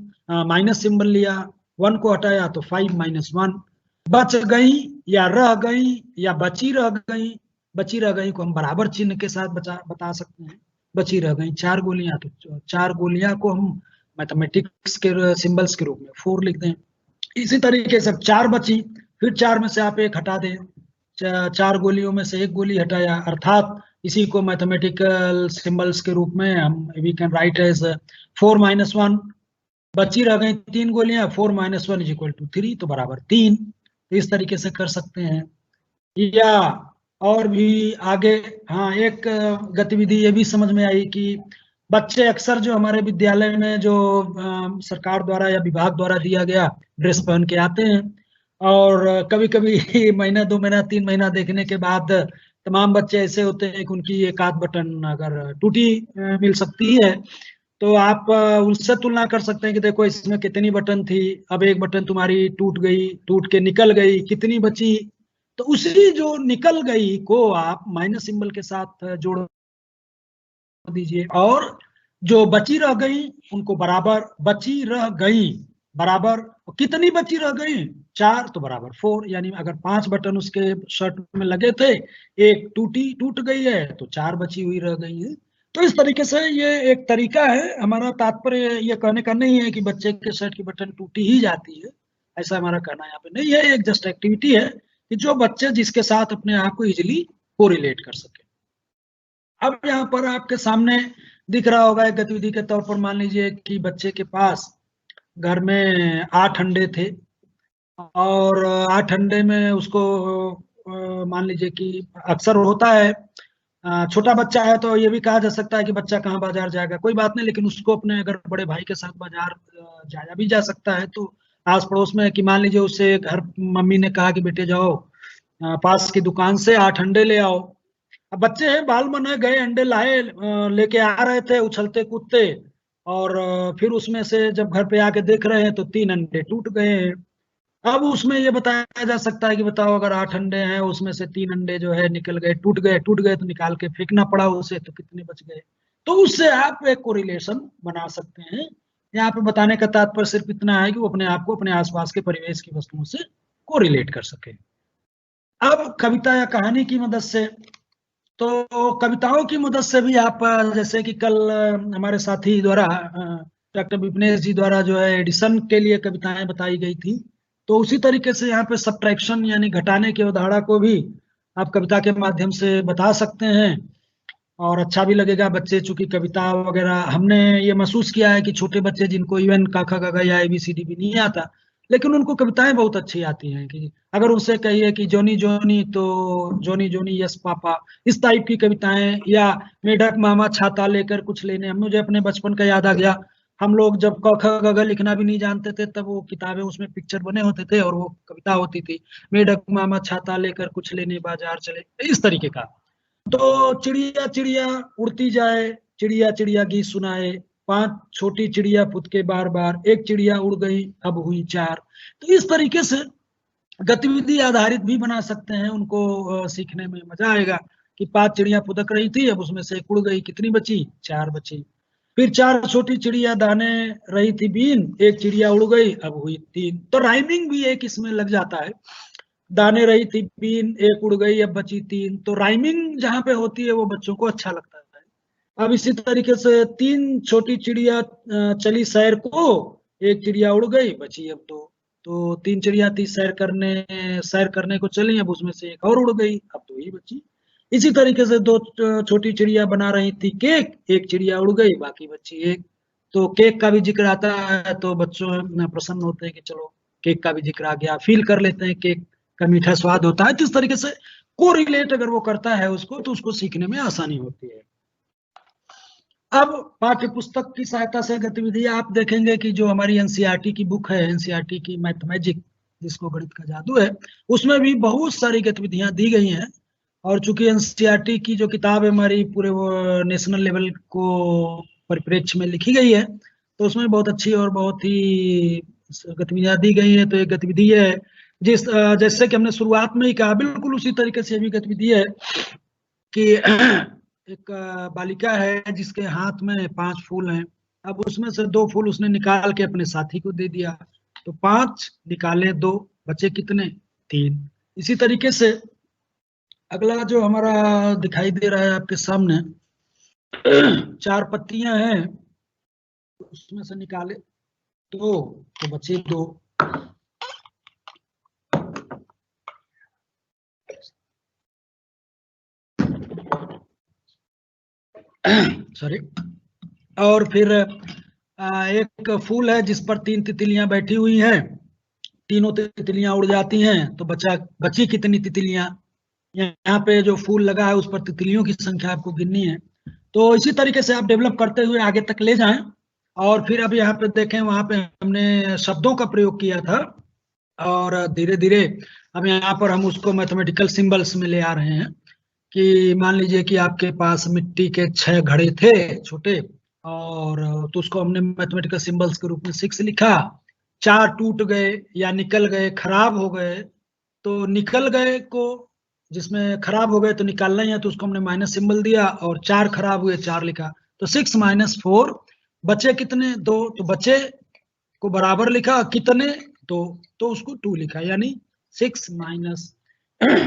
माइनस सिंबल लिया, 1 को हटाया तो 5 माइनस 1। बच गई या रह गई या बची रह गई, बची रह गई को हम बराबर चिन्ह के साथ बता सकते हैं। बची रह गई 4 गोलियां, तो 4 गोलियां को हम मैथमेटिक्स के सिंबल्स के रूप में 4 लिख दें। इसी तरीके से 4 बची, फिर 4 में से आप 1 हटा दें। 4 गोलियों में से 1 गोली हटाया, अर्थात इसी को मैथमेटिकल सिंबल्स के रूप में हम we can write as 4 minus 1। बची रह गई 3 गोलियां, 4 माइनस 1 इज इक्वल टू 3, तो बराबर 3। तो इस तरीके से कर सकते हैं। या और भी आगे, हाँ, एक गतिविधि ये भी समझ में आई कि बच्चे अक्सर जो हमारे विद्यालय में जो सरकार द्वारा या विभाग द्वारा दिया गया ड्रेस पहन के आते हैं, और कभी कभी महीना 2 महीना 3 महीना देखने के बाद तमाम बच्चे ऐसे होते हैं कि उनकी एक आध बटन अगर टूटी मिल सकती है, तो आप उससे तुलना कर सकते हैं कि देखो इसमें कितनी बटन थी, अब एक बटन तुम्हारी टूट गई, टूट के निकल गई, कितनी बची। तो उसी जो निकल गई को आप माइनस सिंबल के साथ जोड़ दीजिए, और जो बची रह गई उनको बराबर, बची रह गई बराबर कितनी बची रह गई, 4, तो बराबर 4। यानी अगर 5 बटन उसके शर्ट में लगे थे, एक टूट गई है तो 4 बची हुई रह गई है। तो इस तरीके से ये एक तरीका है। हमारा तात्पर्य ये कहने का नहीं है कि बच्चे के शर्ट की बटन टूटी ही जाती है, ऐसा हमारा कहना यहाँ पे नहीं है। एक जस्ट एक्टिविटी है कि जो बच्चे जिसके साथ अपने आप को इजिली कोरिलेट कर सके। अब यहाँ पर आपके सामने दिख रहा होगा एक गतिविधि के तौर पर, मान लीजिए कि बच्चे के पास घर में 8 अंडे थे और 8 अंडे में उसको मान लीजिए कि अक्सर होता है छोटा बच्चा है तो ये भी कहा जा सकता है कि बच्चा कहाँ बाजार जाएगा, कोई बात नहीं, लेकिन उसको अपने अगर बड़े भाई के साथ बाजार जाया भी जा सकता है। तो आस पड़ोस में कि मान लीजिए उससे घर मम्मी ने कहा कि बेटे जाओ पास की दुकान से 8 अंडे ले आओ। अब बच्चे हैं, बाल मन है, गए अंडे लाए, लेके आ रहे थे उछलते कूदते, और फिर उसमें से जब घर पे आके देख रहे हैं तो 3 अंडे टूट गए हैं। अब उसमें ये बताया जा सकता है कि बताओ अगर 8 अंडे हैं उसमें से 3 अंडे जो है निकल गए, टूट गए तो निकाल के फेंकना पड़ा उसे, तो कितने बच गए। तो उससे आप एक कोरिलेशन बना सकते हैं। यहाँ पे बताने का तात्पर्य सिर्फ इतना है कि वो अपने आप को अपने आसपास के परिवेश की वस्तुओं से कोरिलेट कर सके। अब कविता या कहानी की मदद से, तो कविताओं की मदद से भी आप जैसे कि कल हमारे साथी द्वारा डॉक्टर विपनेश जी द्वारा जो है एडिशन के लिए कविताएं बताई गई थी, तो उसी तरीके से यहाँ पे सब्ट्रैक्शन यानी घटाने की अवधारणा को भी आप कविता के माध्यम से बता सकते हैं, और अच्छा भी लगेगा। बच्चे चूंकि कविता वगैरह हमने ये महसूस किया है कि छोटे बच्चे जिनको इवन क ख ग घ या ABCD भी नहीं आता, लेकिन उनको कविताएं बहुत अच्छी आती हैं। कि अगर उनसे कहिए कि जोनी जोनी तो जोनी जोनी यस पापा, इस टाइप की कविताएं, या मेढक मामा छाता लेकर कुछ लेने, मुझे अपने बचपन का याद आ गया। हम लोग जब क ख ग घ लिखना भी नहीं जानते थे तब वो किताबें, उसमें पिक्चर बने होते थे और वो कविता होती थी, मेढक मामा छाता लेकर कुछ लेने बाजार चले, इस तरीके का। तो चिड़िया चिड़िया उड़ती जाए, चिड़िया चिड़िया गीत सुनाए, 5 छोटी चिड़िया फुदके बार बार, एक चिड़िया उड़ गई अब हुई 4। तो इस तरीके से गतिविधि आधारित भी बना सकते हैं, उनको सीखने में मजा आएगा कि 5 चिड़िया फुदक रही थी, अब उसमें से एक उड़ गई, कितनी बची, 4 बची। फिर 4 छोटी चिड़िया दाने रही थी बीन, एक चिड़िया उड़ गई अब हुई 3। तो राइमिंग भी एक इसमें लग जाता है, दाने रही थी बीन, एक उड़ गई अब बची 3। तो राइमिंग जहाँ पे होती है वो बच्चों को अच्छा लगता है। अब इसी तरीके से 3 छोटी चिड़िया चली सैर को, एक चिड़िया उड़ गई बची अब 2। तो 3 चिड़िया थी सैर करने को चली, अब उसमें से एक और उड़ गई, अब 2 ही बची। इसी तरीके से 2 छोटी चिड़िया बना रही थी केक, एक चिड़िया उड़ गई बाकी बची 1। तो केक का भी जिक्र आता है तो बच्चों प्रसन्न होते हैं कि चलो केक का भी जिक्र आ गया, फील कर लेते हैं केक का मीठा स्वाद होता है। तो इस तरीके से कोरिलेट अगर वो करता है उसको, तो उसको सीखने में आसानी होती है। अब पाठ्य पुस्तक की सहायता से गतिविधि आप देखेंगे कि जो हमारी एनसीईआरटी की बुक है, एनसीईआरटी की मैथमेजिक, जिसको गणित का जादू है, उसमें भी बहुत सारी गतिविधियां दी गई हैं। और चूंकि एनसीईआरटी की जो किताब है हमारी पूरे वो नेशनल लेवल को परिप्रेक्ष्य में लिखी गई है, तो उसमें बहुत अच्छी और बहुत ही गतिविधियां दी गई है। तो एक गतिविधि है जैसे कि हमने शुरुआत में ही कहा, बिल्कुल उसी तरीके से भी गतिविधि है कि एक बालिका है जिसके हाथ में 5 फूल हैं। अब उसमें से 2 फूल उसने निकाल के अपने साथी को दे दिया, तो 5 निकाले 2, बचे कितने, 3। इसी तरीके से अगला जो हमारा दिखाई दे रहा है आपके सामने, 4 पत्तियां हैं, उसमें से निकाले 2 तो बचे 2। सॉरी। और फिर एक फूल है जिस पर 3 तितलियां बैठी हुई हैं, तीनों तितलियां उड़ जाती हैं, तो बची कितनी तितलियां। यहाँ पे जो फूल लगा है उस पर तितलियों की संख्या आपको गिननी है। तो इसी तरीके से आप डेवलप करते हुए आगे तक ले जाएं। और फिर अब यहाँ पे देखें, वहां पे हमने शब्दों का प्रयोग किया था, और धीरे धीरे अब यहाँ पर हम उसको मैथमेटिकल सिंबल्स में ले आ रहे हैं। कि मान लीजिए कि आपके पास मिट्टी के 6 घड़े थे छोटे, और तो उसको हमने मैथमेटिकल सिंबल्स के रूप में 6 लिखा। 4 टूट गए या निकल गए, खराब हो गए, तो निकल गए को, जिसमें खराब हो गए तो निकालना ही है, तो उसको हमने माइनस सिंबल दिया, और 4 खराब हुए 4 लिखा, तो 6 - 4। बचे कितने, 2, तो बचे को बराबर लिखा, कितने 2, तो उसको 2 लिखा, यानी 6 -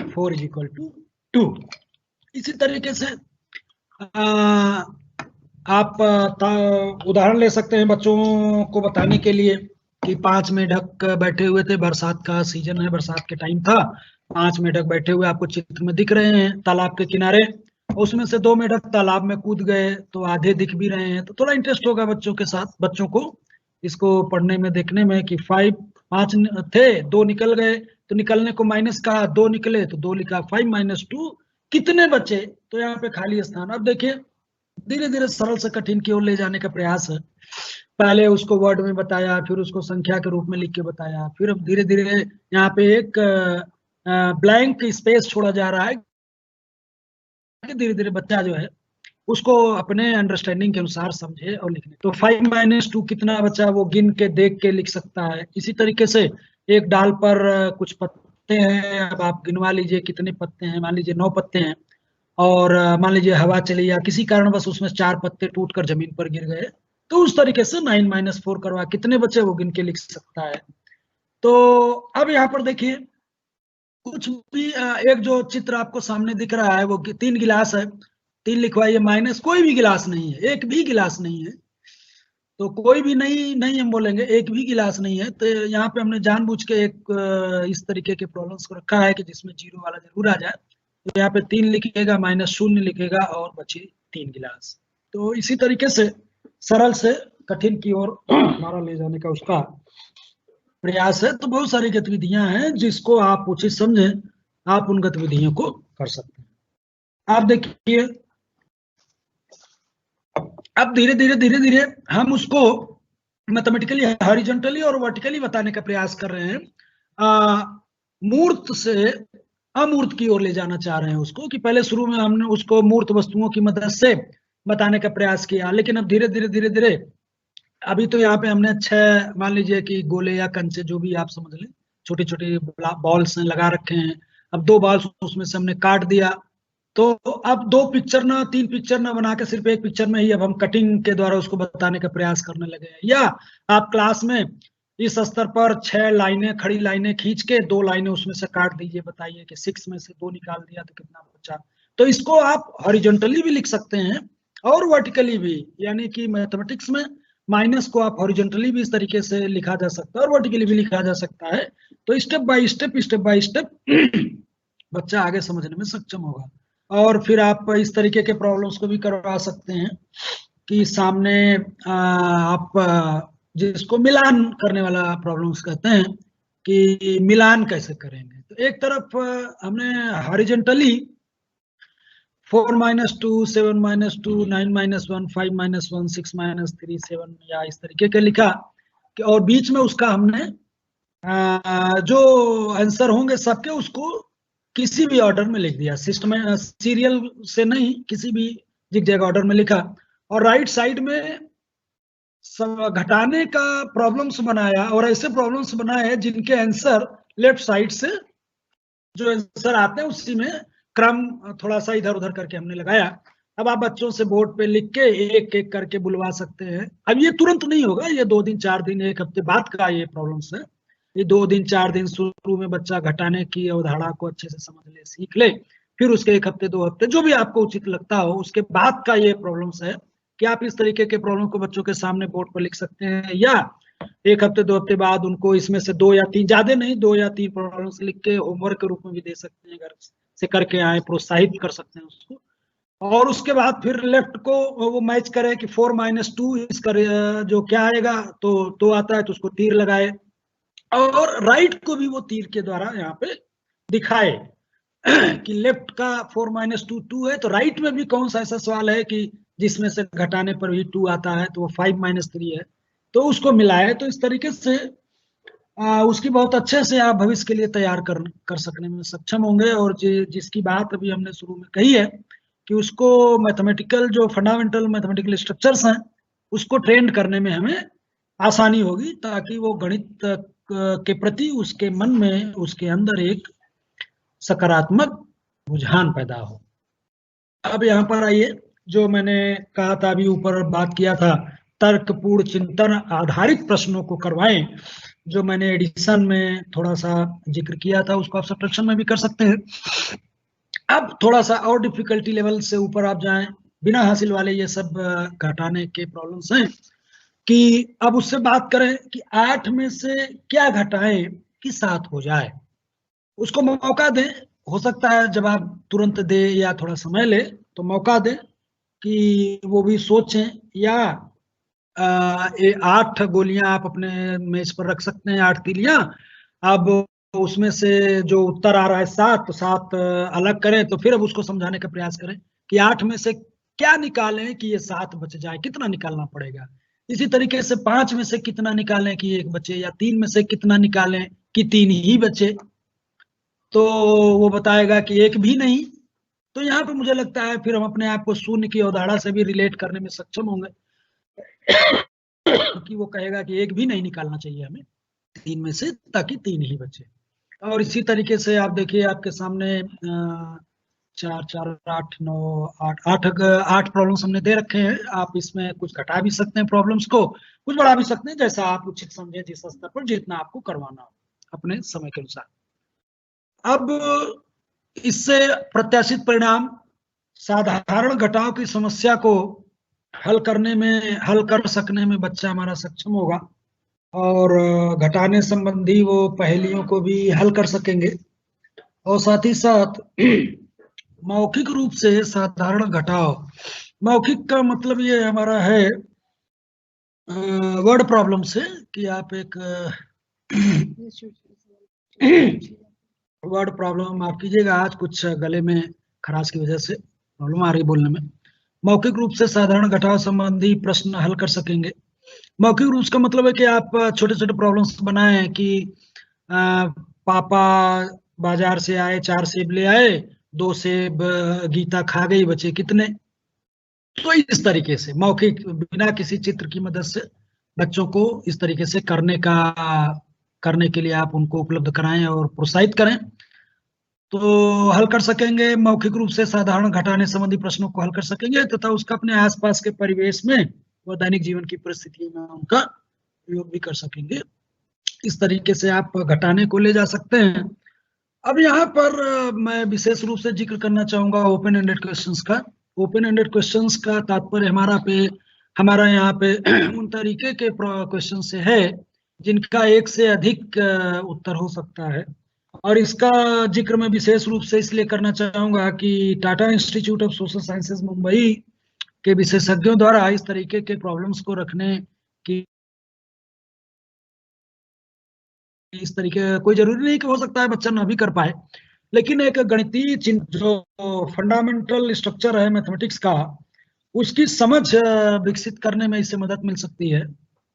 4 = 2। इसी तरीके से आप उदाहरण ले सकते हैं बच्चों को बताने के लिए कि 5 मेढक बैठे हुए थे, बरसात का सीजन है, बरसात के टाइम था, 5 मेढक बैठे हुए आपको चित्र में दिख रहे हैं तालाब के किनारे। उसमें से 2 मेढक तालाब में कूद गए, तो आधे दिख भी रहे हैं, तो थोड़ा इंटरेस्ट होगा बच्चों के साथ, बच्चों को इसको पढ़ने में, देखने में कि 5 थे, 2 निकल गए, तो निकलने को माइनस कहा, 2 निकले तो 2 लिखा, 5 - 2 कितने बचे, तो यहाँ पे खाली स्थान। अब देखिए धीरे धीरे सरल से कठिन की ओर ले जाने का प्रयास है। पहले उसको वर्ड में बताया, फिर उसको संख्या के रूप में लिख के बताया, फिर अब धीरे धीरे यहाँ पे एक ब्लैंक स्पेस छोड़ा जा रहा है कि धीरे धीरे बच्चा जो है उसको अपने अंडरस्टैंडिंग के अनुसार समझे और लिखने। तो 5 - 2 कितना बचा वो गिन के देख के लिख सकता है। इसी तरीके से एक डाल पर कुछ पत्ते हैं, अब आप गिनवा लीजिए कितने पत्ते हैं। मान लीजिए 9 पत्ते हैं और मान लीजिए हवा चली या किसी कारणवश उसमें 4 पत्ते टूटकर जमीन पर गिर गए, तो उस तरीके से 9 - 4 करवा कितने बचे वो गिन के लिख सकता है। तो अब यहाँ पर देखिए कुछ भी एक जो चित्र आपको सामने दिख रहा है वो 3 गिलास है, 3 लिखवाइए माइनस, कोई भी गिलास नहीं है, एक भी गिलास नहीं है। तो कोई भी नहीं हम बोलेंगे, एक भी गिलास नहीं है। तो यहाँ पे हमने जानबूझ के एक इस तरीके के प्रॉब्लम्स को रखा है कि जिसमें 0 वाला जरूर आ जाए। तो यहाँ पे 3 लिखिएगा, -0 लिखेगा और बचे 3 गिलास। तो इसी तरीके से सरल से कठिन की ओर हमारा ले जाने का उसका प्रयास है। तो बहुत सारी गतिविधियां हैं जिसको आप उचित समझें, आप उन गतिविधियों को कर सकते हैं। आप देखिए अब धीरे धीरे हम उसको मैथमेटिकली हॉरिजॉन्टली और वर्टिकली बताने का प्रयास कर रहे हैं। मूर्त से अमूर्त की ओर ले जाना चाह रहे हैं उसको, कि पहले शुरू में हमने उसको मूर्त वस्तुओं की मदद से बताने का प्रयास किया, लेकिन अब धीरे धीरे अभी तो यहाँ पे हमने 6 मान लीजिए कि गोले या कंचे जो भी आप समझ लें, छोटी छोटी बॉल्स लगा रखे हैं। अब 2 बॉल्स उसमें से हमने काट दिया, तो अब 2 पिक्चर ना 3 पिक्चर ना बना के सिर्फ एक पिक्चर में ही अब हम कटिंग के द्वारा उसको बताने का प्रयास करने लगे हैं। या आप क्लास में इस स्तर पर 6 लाइनें खड़ी लाइनें खींच के 2 लाइनें उसमें से काट दीजिए, बताइए कि 6 में से 2 निकाल दिया तो कितना बचा। तो इसको आप हॉरिजॉन्टली भी लिख सकते हैं और वर्टिकली भी, यानी कि मैथमेटिक्स में माइनस को आप हॉरिजॉन्टली भी इस तरीके से लिखा जा सकता है और वर्टिकली भी लिखा जा सकता है। तो स्टेप बाय स्टेप बच्चा आगे समझने में सक्षम होगा। और फिर आप इस तरीके के प्रॉब्लम्स को भी करवा सकते हैं कि सामने आप जिसको मिलान करने वाला प्रॉब्लम्स कहते हैं कि मिलान कैसे करेंगे। तो एक तरफ हमने हॉरिजॉन्टली 4 - 2 7 - 2 9 - 1 5 - 1 6 - 3 7 या इस तरीके के लिखा, और बीच में उसका हमने जो आंसर होंगे सबके उसको किसी भी ऑर्डर में लिख दिया, सिस्टम में सीरियल से नहीं, किसी भी जिग-जैग ऑर्डर में लिखा। और राइट साइड में घटाने का प्रॉब्लम्स बनाया, और ऐसे प्रॉब्लम्स बनाए जिनके आंसर लेफ्ट साइड से जो आंसर आते हैं उसी में क्रम थोड़ा सा इधर उधर करके हमने लगाया। अब आप बच्चों से बोर्ड पे लिख के एक एक करके बुलवा सकते हैं। अब ये तुरंत नहीं होगा, ये 2 दिन 4 दिन 1 हफ्ते बाद का ये प्रॉब्लम्स है। ये 2 दिन 4 दिन शुरू में बच्चा घटाने की अवधारणा को अच्छे से समझ ले, सीख ले, फिर उसके 1 हफ्ते 2 हफ्ते जो भी आपको उचित लगता हो उसके बाद का ये प्रॉब्लम्स है कि आप इस तरीके के प्रॉब्लम को बच्चों के सामने बोर्ड पर लिख सकते हैं। या 1 हफ्ते 2 हफ्ते बाद उनको इसमें से 2 या 3, ज्यादा नहीं 2 या 3 प्रॉब्लम्स लिख के होमवर्क के रूप में भी दे सकते हैं, घर से करके आए, प्रोत्साहित कर सकते हैं उसको। और उसके बाद फिर लेफ्ट को वो मैच करे कि 4 - 2 इसका जो क्या आएगा, तो आता है तो उसको तीर लगाए, और राइट को भी वो तीर के द्वारा यहाँ पे दिखाए कि लेफ्ट का 4 - 2 2 है, तो राइट में भी कौन सा ऐसा सवाल है कि जिसमें से घटाने पर भी 2 आता है, तो वो 5 - 3 है, तो उसको मिलाए। तो इस तरीके से उसकी बहुत अच्छे से आप भविष्य के लिए तैयार कर सकने में सक्षम होंगे। और जिसकी बात अभी हमने शुरू में कही है कि उसको मैथमेटिकल जो फंडामेंटल मैथमेटिकल स्ट्रक्चर्स हैं उसको ट्रेन करने में हमें आसानी होगी, ताकि वो गणित के प्रति उसके मन में, उसके अंदर एक सकारात्मक रुझान पैदा हो। अब यहाँ पर आइए, जो मैंने कहा था अभी ऊपर बात किया था, तर्कपूर्ण चिंतन आधारित प्रश्नों को करवाएं, जो मैंने एडिशन में थोड़ा सा जिक्र किया था, उसको आप सब्ट्रैक्शन में भी कर सकते हैं। अब थोड़ा सा और डिफिकल्टी लेवल से ऊपर आप जाएं, बिना हासिल वाले ये सब घटाने के प्रॉब्लम्स हैं, कि अब उससे बात करें कि 8 में से क्या घटाएं कि 7 हो जाए। उसको मौका दें, हो सकता है जब आप तुरंत दे या थोड़ा समय ले तो मौका दें कि वो भी सोचें। या 8 गोलियां आप अपने मेज पर रख सकते हैं, 8 तीलियां। अब उसमें से जो उत्तर आ रहा है 7, तो 7 अलग करें, तो फिर अब उसको समझाने का प्रयास करें कि 8 में से क्या निकालें कि ये 7 बच जाए, कितना निकालना पड़ेगा। इसी तरीके से 5 में से कितना निकालें कि 1 बचे, या 3 में से कितना निकालें कि 3 ही बचे। तो वो बताएगा कि 1 भी नहीं। तो यहाँ पे मुझे लगता है फिर हम अपने आप को शून्य की अवधारणा से भी रिलेट करने में सक्षम होंगे कि वो कहेगा कि 1 भी नहीं निकालना चाहिए हमें 3 में से, ताकि 3 ही बचे। और इसी तरीके से आप देखिए आपके सामने 4 4 8 9 8 प्रॉब्लम्स हमने दे रखे हैं। आप इसमें कुछ घटा भी सकते हैं प्रॉब्लम्स को, कुछ बढ़ा भी सकते हैं, जैसा आप उचित समझे, जिस स्तर पर जितना आपको करवाना हो अपने समय के अनुसार। अब इससे प्रत्याशित परिणाम, साधारण घटाव की समस्या को हल कर सकने में बच्चा हमारा सक्षम होगा, और घटाने संबंधी वो पहेलियों को भी हल कर सकेंगे। और साथ ही साथ मौखिक रूप से साधारण घटाव, मौखिक का मतलब ये हमारा है वर्ड प्रॉब्लम से, कि आप एक वर्ड प्रॉब्लम माफ कीजिएगा, आज कुछ गले में खराश की वजह से प्रॉब्लम आ रही बोलने में। मौखिक रूप से साधारण घटाव संबंधी प्रश्न हल कर सकेंगे। मौखिक रूप का मतलब है कि आप छोटे छोटे प्रॉब्लम्स बनाएं कि पापा बाजार से आए, 4 सेब ले आए, 2 सेब गीता खा गई, बचे कितने। तो इस तरीके से मौखिक, बिना किसी चित्र की मदद से बच्चों को इस तरीके से करने के लिए आप उनको उपलब्ध कराएं और प्रोत्साहित करें, तो हल कर सकेंगे। मौखिक रूप से साधारण घटाने संबंधी प्रश्नों को हल कर सकेंगे, तथा उसका अपने आसपास के परिवेश में व दैनिक जीवन की परिस्थितियों में उनका प्रयोग भी कर सकेंगे। इस तरीके से आप घटाने को ले जा सकते हैं। अब यहाँ पर मैं विशेष रूप से जिक्र करना चाहूंगा ओपन एंडेड क्वेश्चंस का। ओपन एंडेड क्वेश्चंस का तात्पर्य हमारा यहाँ पे उन तरीके के क्वेश्चन से है जिनका एक से अधिक उत्तर हो सकता है। और इसका जिक्र मैं विशेष रूप से इसलिए करना चाहूंगा कि Tata institute of social sciences Mumbai के विशेषज्ञों द्वारा इस तरीके के प्रॉब्लम्स को रखने की, इस तरीके, कोई जरूरी नहीं कि हो सकता है बच्चा ना भी कर पाए, लेकिन एक गणितीय जो फंडामेंटल स्ट्रक्चर है मैथमेटिक्स का, उसकी समझ विकसित करने में इससे मदद मिल सकती है।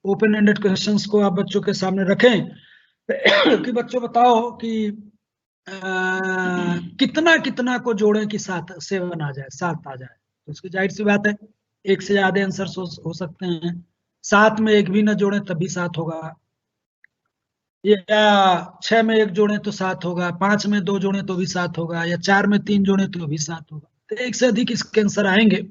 ओपन एंडेड क्वेश्चंस को आप बच्चों के सामने रखें कि बच्चों बताओ कि कितना कितना को जोड़े कि 7 7 आ जाए, 7 आ जाए। तो इसकी जाहिर सी बात है, 1 से ज्यादा आंसर हो सकते हैं। 7 में 1 भी ना जोड़े तब भी 7 होगा, या 6 में 1 जोड़े तो 7 होगा, 5 में 2 जोड़े तो भी 7 होगा, या 4 में 3 जोड़े तो भी 7 होगा। तो 1 से अधिक इसके आंसर आएंगे।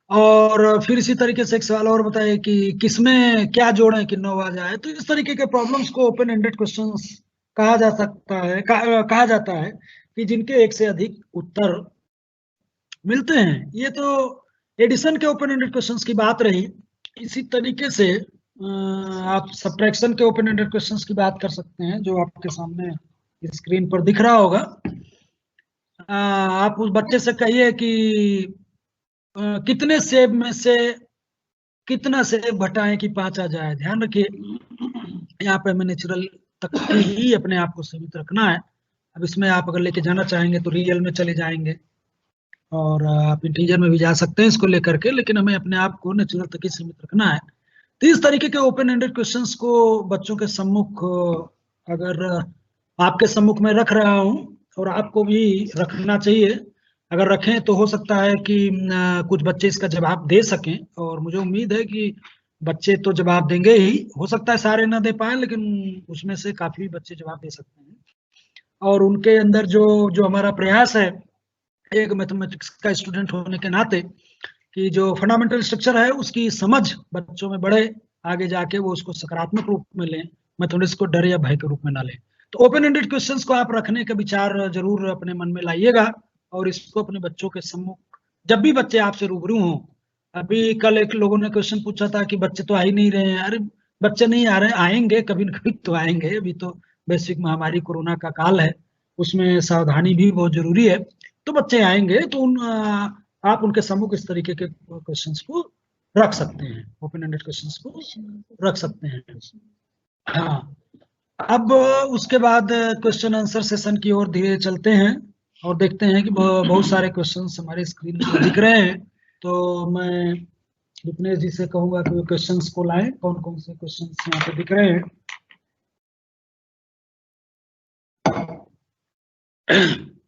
और फिर इसी तरीके से एक सवाल और बताइए कि किसमें क्या जोड़ें कि 9 आ जाए। तो इस तरीके के प्रॉब्लम्स को ओपन एंडेड क्वेश्चंस कहा जा सकता है, कहा जाता है कि जिनके 1 से अधिक उत्तर मिलते हैं। ये तो एडिशन के ओपन एंडेड क्वेश्चंस की बात रही। इसी तरीके से आप सब्ट्रैक्शन के ओपन एंडेड क्वेश्चंस की बात कर सकते हैं, जो आपके सामने स्क्रीन पर दिख रहा होगा। आप उस बच्चे से कहिए कि कितने सेब में से कितना सेब घटाएं कि 5 आ जाए। ध्यान रखिए, यहाँ पे हमें नेचुरल तक ही अपने आप को सीमित रखना है। अब इसमें आप अगर लेके जाना चाहेंगे तो रियल में चले जाएंगे, और आप इंटीजर में भी जा सकते हैं इसको लेकर के, लेकिन हमें अपने आप को नेचुरल तक ही सीमित रखना है। तो इस तरीके के ओपन एंडेड क्वेश्चंस को बच्चों के सम्मुख, अगर आपके सम्मुख में रख रहा हूं, और आपको भी रखना चाहिए, अगर रखें तो हो सकता है कि कुछ बच्चे इसका जवाब दे सकें। और मुझे उम्मीद है कि बच्चे तो जवाब देंगे ही, हो सकता है सारे ना दे पाए, लेकिन उसमें से काफी बच्चे जवाब दे सकते हैं। और उनके अंदर जो जो हमारा प्रयास है एक मैथमेटिक्स का स्टूडेंट होने के नाते, कि जो फंडामेंटल स्ट्रक्चर है उसकी समझ बच्चों में बढ़े, आगे जाके वो उसको सकारात्मक रूप में लें, मैथमेटिक्स को डर या भय के रूप में ना लें। तो ओपन एंडेड क्वेश्चंस को आप रखने का विचार जरूर अपने मन में लाइएगा, और इसको अपने बच्चों के सम्मुख, जब भी बच्चे आपसे रूबरू हों। अभी कल एक लोगों ने क्वेश्चन पूछा था कि बच्चे तो आ ही नहीं रहे हैं। अरे बच्चे नहीं आ रहे, आएंगे कभी न कभी तो आएंगे। अभी तो वैश्विक महामारी कोरोना का काल है, उसमें सावधानी भी बहुत जरूरी है। तो बच्चे आएंगे तो आप उनके सम्मुख इस तरीके के क्वेश्चंस को रख सकते हैं, ओपन एंडेड क्वेश्चंस को रख सकते हैं। हाँ, अब उसके बाद क्वेश्चन आंसर सेशन की ओर धीरे चलते हैं और देखते हैं कि बहुत सारे क्वेश्चंस हमारे स्क्रीन पर दिख रहे हैं। तो मैं विपनेश जी से कहूंगा कि वो क्वेश्चंस को लाएं, कौन कौन से क्वेश्चंस यहाँ पे दिख रहे हैं।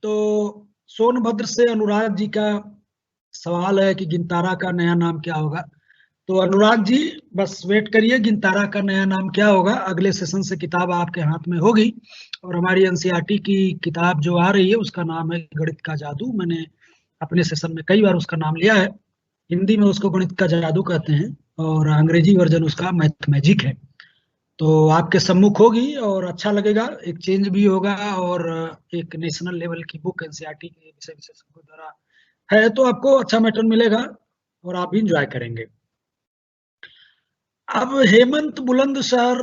तो सोनभद्र से अनुराग जी का सवाल है कि गिनतारा का नया नाम क्या होगा। तो अनुराग जी बस वेट करिए, गिनतारा का नया नाम क्या होगा, अगले सेशन से किताब आपके हाथ में होगी। और हमारी एनसीईआरटी की किताब जो आ रही है उसका नाम है गणित का जादू। मैंने अपने सेशन में कई बार उसका नाम लिया है। हिंदी में उसको गणित का जादू कहते हैं और अंग्रेजी वर्जन उसका मैथ मैजिक है। तो आपके सम्मुख होगी और अच्छा लगेगा, एक चेंज भी होगा और एक नेशनल लेवल की बुक एनसीईआरटी के विषय विशेषज्ञों द्वारा है, तो आपको अच्छा मटेरियल मिलेगा और आप भी इंजॉय करेंगे। अब हेमंत बुलंदशहर,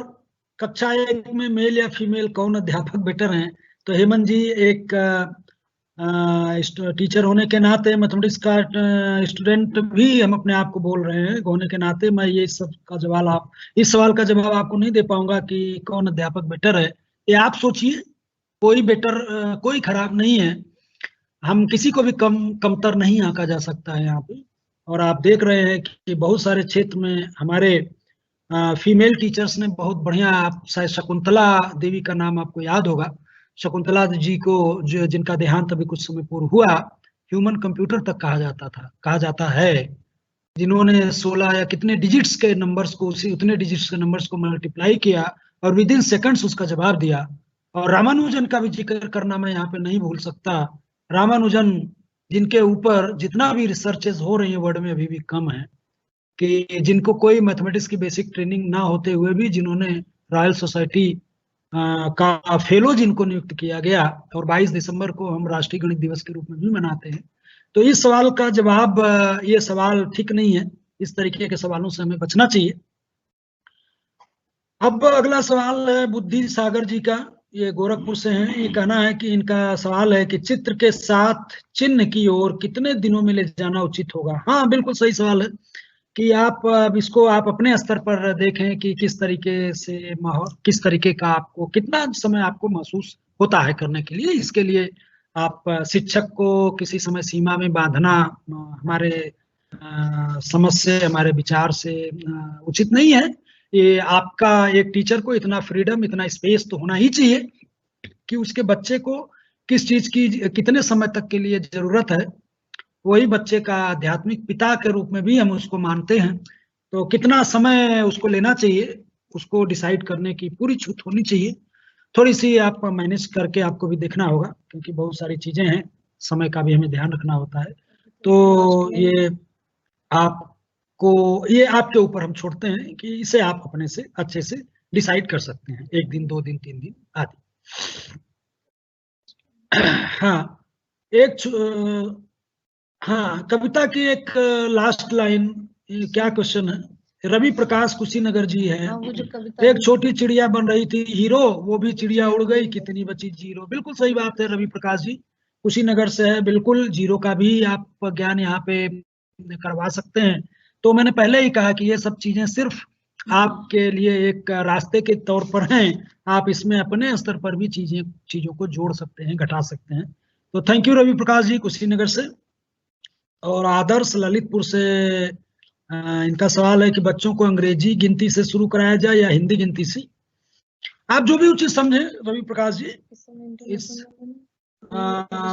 कक्षा 1 में मेल या फीमेल कौन अध्यापक बेटर हैं। तो हेमंत जी एक टीचर होने के नाते, मैथमेटिक्स का स्टूडेंट भी हम अपने आप को बोल रहे हैं होने के नाते, मैं ये सब का जवाब इस सवाल का जवाब आपको नहीं दे पाऊंगा कि कौन अध्यापक बेटर है। ये आप सोचिए, कोई बेटर कोई खराब नहीं है। हम किसी को भी कमतर नहीं आंका जा सकता है यहाँ पे। और आप देख रहे हैं कि बहुत सारे क्षेत्र में हमारे फीमेल टीचर्स ने बहुत बढ़िया, आप शायद शकुंतला देवी का नाम आपको याद होगा। शकुंतला जी को जो जिनका देहांत अभी कुछ समय पूर्व हुआ, ह्यूमन कंप्यूटर तक कहा जाता है, जिन्होंने 16 या कितने डिजिट्स के नंबर्स को उतने डिजिट्स के नंबर्स को मल्टीप्लाई किया और विद इन सेकंड्स उसका जवाब दिया। और रामानुजन का भी जिक्र करना मैं यहाँ पे नहीं भूल सकता। रामानुजन जिनके ऊपर जितना भी रिसर्चेज हो रही है वर्ल्ड में अभी भी कम है, कि जिनको कोई मैथमेटिक्स की बेसिक ट्रेनिंग ना होते हुए भी जिन्होंने रॉयल सोसाइटी का फेलो जिनको नियुक्त किया गया, और 22 दिसंबर को हम राष्ट्रीय गणित दिवस के रूप में भी मनाते हैं। तो इस सवाल का जवाब, ये सवाल ठीक नहीं है, इस तरीके के सवालों से हमें बचना चाहिए। अब अगला सवाल है बुद्धि सागर जी का, ये गोरखपुर से हैं। ये कहना है कि इनका सवाल है कि चित्र के साथ चिन्ह की ओर कितने दिनों में ले जाना उचित होगा। हाँ, बिल्कुल सही सवाल है कि आप अब इसको आप अपने स्तर पर देखें कि किस तरीके से किस तरीके का आपको कितना समय आपको महसूस होता है करने के लिए। इसके लिए आप शिक्षक को किसी समय सीमा में बांधना हमारे समझ से, हमारे विचार से उचित नहीं है। ये आपका एक टीचर को इतना फ्रीडम, इतना स्पेस तो होना ही चाहिए कि उसके बच्चे को किस चीज की कितने समय तक के लिए जरूरत है। वही बच्चे का आध्यात्मिक पिता के रूप में भी हम उसको मानते हैं। तो कितना समय उसको लेना चाहिए, उसको डिसाइड करने की पूरी छूट होनी चाहिए। थोड़ी सी आप मैनेज करके आपको भी देखना होगा, क्योंकि बहुत सारी चीजें हैं, समय का भी हमें ध्यान रखना होता है। तो ये आपके ऊपर हम छोड़ते हैं कि इसे आप अपने से अच्छे से डिसाइड कर सकते हैं, 1 दिन 2 दिन 3 दिन आदि। हाँ, हाँ, कविता की एक लास्ट लाइन, क्या क्वेश्चन है। रवि प्रकाश कुशीनगर जी है। एक छोटी चिड़िया बन रही थी हीरो, वो भी चिड़िया उड़ गई, कितनी बची जीरो। बिल्कुल सही बात है, रवि प्रकाश जी कुशीनगर से है। बिल्कुल जीरो का भी आप ज्ञान यहाँ पे करवा सकते हैं। तो मैंने पहले ही कहा कि ये सब चीजें सिर्फ आपके लिए एक रास्ते के तौर पर हैं। आप इसमें अपने स्तर पर भी चीजों को जोड़ सकते हैं, घटा सकते हैं। तो थैंक यू रवि प्रकाश जी कुशीनगर से। और आदर्श ललितपुर से इनका सवाल है कि बच्चों को अंग्रेजी गिनती से शुरू कराया जाए या हिंदी गिनती से। आप जो भी उचित समझे रवि प्रकाश जी।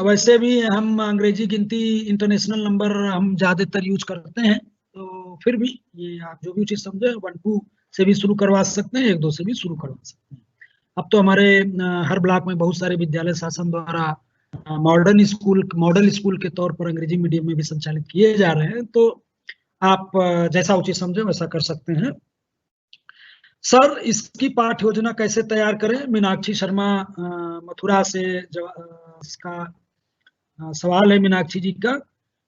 वैसे भी हम अंग्रेजी गिनती इंटरनेशनल नंबर हम ज्यादातर यूज करते हैं, तो फिर भी ये आप जो भी उचित समझे 1 2 से भी शुरू करवा सकते हैं, 1 2 से भी शुरू करवा सकते हैं। अब तो हमारे हर ब्लॉक में बहुत सारे विद्यालय शासन द्वारा मॉडल स्कूल के तौर पर अंग्रेजी मीडियम में भी संचालित किए जा रहे हैं। तो आप जैसा उचित समझे वैसा कर सकते हैं। सर, इसकी पाठ्य योजना कैसे तैयार करें। मीनाक्षी शर्मा मथुरा से इसका सवाल है मीनाक्षी जी का।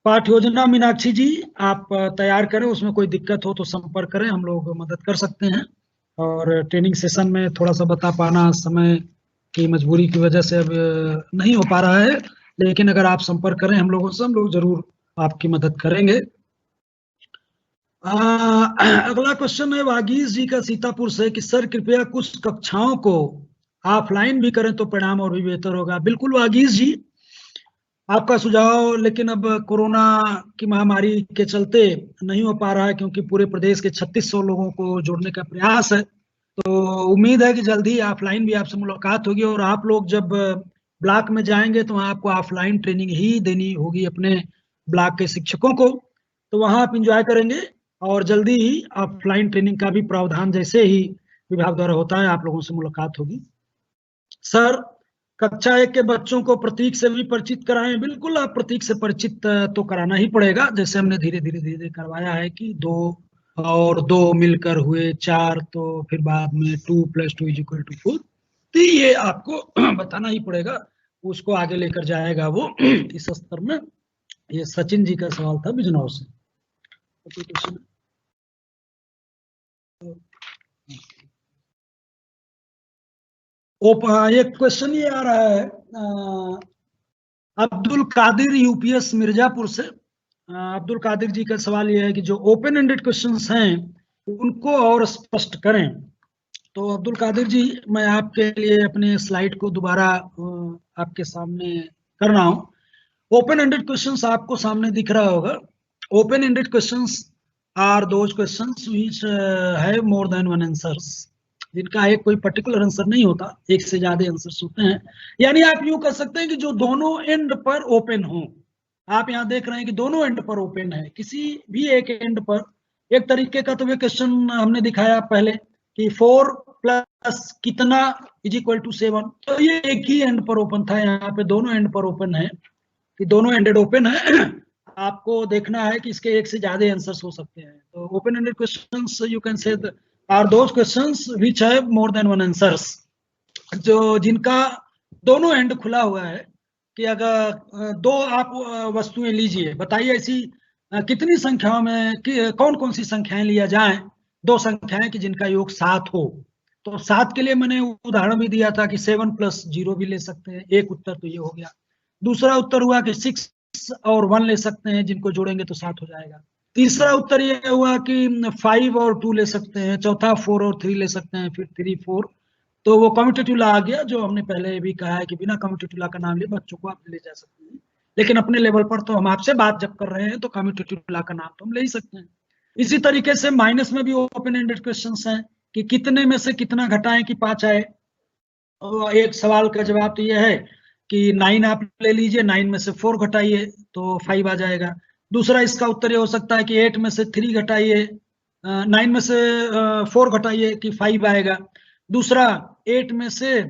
पाठ्य योजना मीनाक्षी जी आप तैयार करें, उसमें कोई दिक्कत हो तो संपर्क करें, हम लोग मदद कर सकते हैं। और ट्रेनिंग सेशन में थोड़ा सा बता पाना समय की मजबूरी की वजह से अब नहीं हो पा रहा है, लेकिन अगर आप संपर्क करें हम लोगों से, हम लोग जरूर आपकी मदद करेंगे। अगला क्वेश्चन है वागीश जी का सीतापुर से कि सर कृपया कुछ कक्षाओं को ऑफलाइन भी करें तो परिणाम और भी बेहतर होगा। बिल्कुल वागीश जी, आपका सुझाव, लेकिन अब कोरोना की महामारी के चलते नहीं हो पा रहा है, क्योंकि पूरे प्रदेश के 3600 लोगों को जोड़ने का प्रयास है। तो उम्मीद है कि जल्दी ऑफलाइन भी आपसे मुलाकात होगी, और आप लोग जब ब्लॉक में जाएंगे तो वहाँ आपको ऑफलाइन ट्रेनिंग ही देनी होगी अपने ब्लॉक के शिक्षकों को, तो वहाँ आप इंजॉय करेंगे। और जल्दी ही ऑफलाइन ट्रेनिंग का भी प्रावधान जैसे ही विभाग द्वारा होता है आप लोगों से मुलाकात होगी। सर, कक्षा 1 के बच्चों को प्रतीक से भी परिचित कराएं। बिल्कुल, आप प्रतीक से परिचित तो कराना ही पड़ेगा, जैसे हमने धीरे धीरे करवाया है कि 2 और 2 मिलकर हुए 4, तो फिर बाद में 2 + 2 = 4, तो ये आपको बताना ही पड़ेगा, उसको आगे लेकर जाएगा वो इस स्तर में। ये सचिन जी का सवाल था बिजनौर से। एक क्वेश्चन ये आ रहा है अब्दुल कादिर यूपीएस मिर्जापुर से। अब्दुल कादिर जी का सवाल ये है कि जो ओपन एंडेड क्वेश्चंस हैं उनको और स्पष्ट करें। तो अब्दुल कादिर जी, मैं आपके लिए अपने स्लाइड को दोबारा आपके सामने कर रहा हूं। ओपन एंडेड क्वेश्चंस आपको सामने दिख रहा होगा। Open ended questions are those questions which have more than one answers, जिनका एक कोई पर्टिकुलर आंसर नहीं होता, एक से ज्यादा आंसर्स होते हैं। यानी आप यूं कर सकते हैं कि जो दोनों एंड पर ओपन हो। आप यहाँ देख रहे हैं कि दोनों एंड पर ओपन है, किसी भी एक एंड पर। एक तरीके का तो ये क्वेश्चन हमने दिखाया पहले कि 4 + कितना = 7, तो ये एक ही एंड पर ओपन था। यहाँ पे दोनों एंड पर ओपन है कि दोनों एंडेड ओपन है। आपको देखना है कि इसके एक से ज्यादा आंसर्स हो सकते हैं। तो open ended questions you can say are those questions which have more than one answers, जो जिनका दोनों एंड खुला हुआ है कि अगर 2 आप वस्तुएं लीजिए, बताइए ऐसी कितनी संख्याओं में कौन कौन सी संख्याएं लिया जाए, 2 संख्याएं कि जिनका योग 7 हो। तो 7 के लिए मैंने उदाहरण भी दिया था कि 7 + 0 भी ले सकते हैं। एक उत्तर तो ये हो गया। दूसरा उत्तर हुआ कि 6 और 1 ले सकते हैं, जिनको जोड़ेंगे तो 7 हो जाएगा। तीसरा उत्तर ये हुआ कि 5 और 2 ले सकते हैं। चौथा 4 और 3 ले सकते हैं, फिर 3 4। तो वो कम्यूटेटिव लॉ आ गया, जो हमने पहले भी कहा है कि बिना कम्यूटेटिव लॉ का नाम लिए बच्चों को आप ले जा सकते हैं, लेकिन अपने लेवल पर तो हम आपसे बात जब कर रहे हैं तो कम्यूटेटिव लॉ का नाम तो हम ले ही सकते हैं। इसी तरीके से माइनस में भी ओपन एंडेड क्वेश्चंस हैं कि कितने में से कितना घटाएं कि 5 आए। और एक सवाल का जवाब तो यह है कि 9 आप ले लीजिए, 9 में से 4 घटाइए तो 5 आ जाएगा। दूसरा इसका उत्तर ये हो सकता है कि 8 में से 3 घटाइए, 9 में से 4 घटाइए कि 5 आएगा। दूसरा 8 में से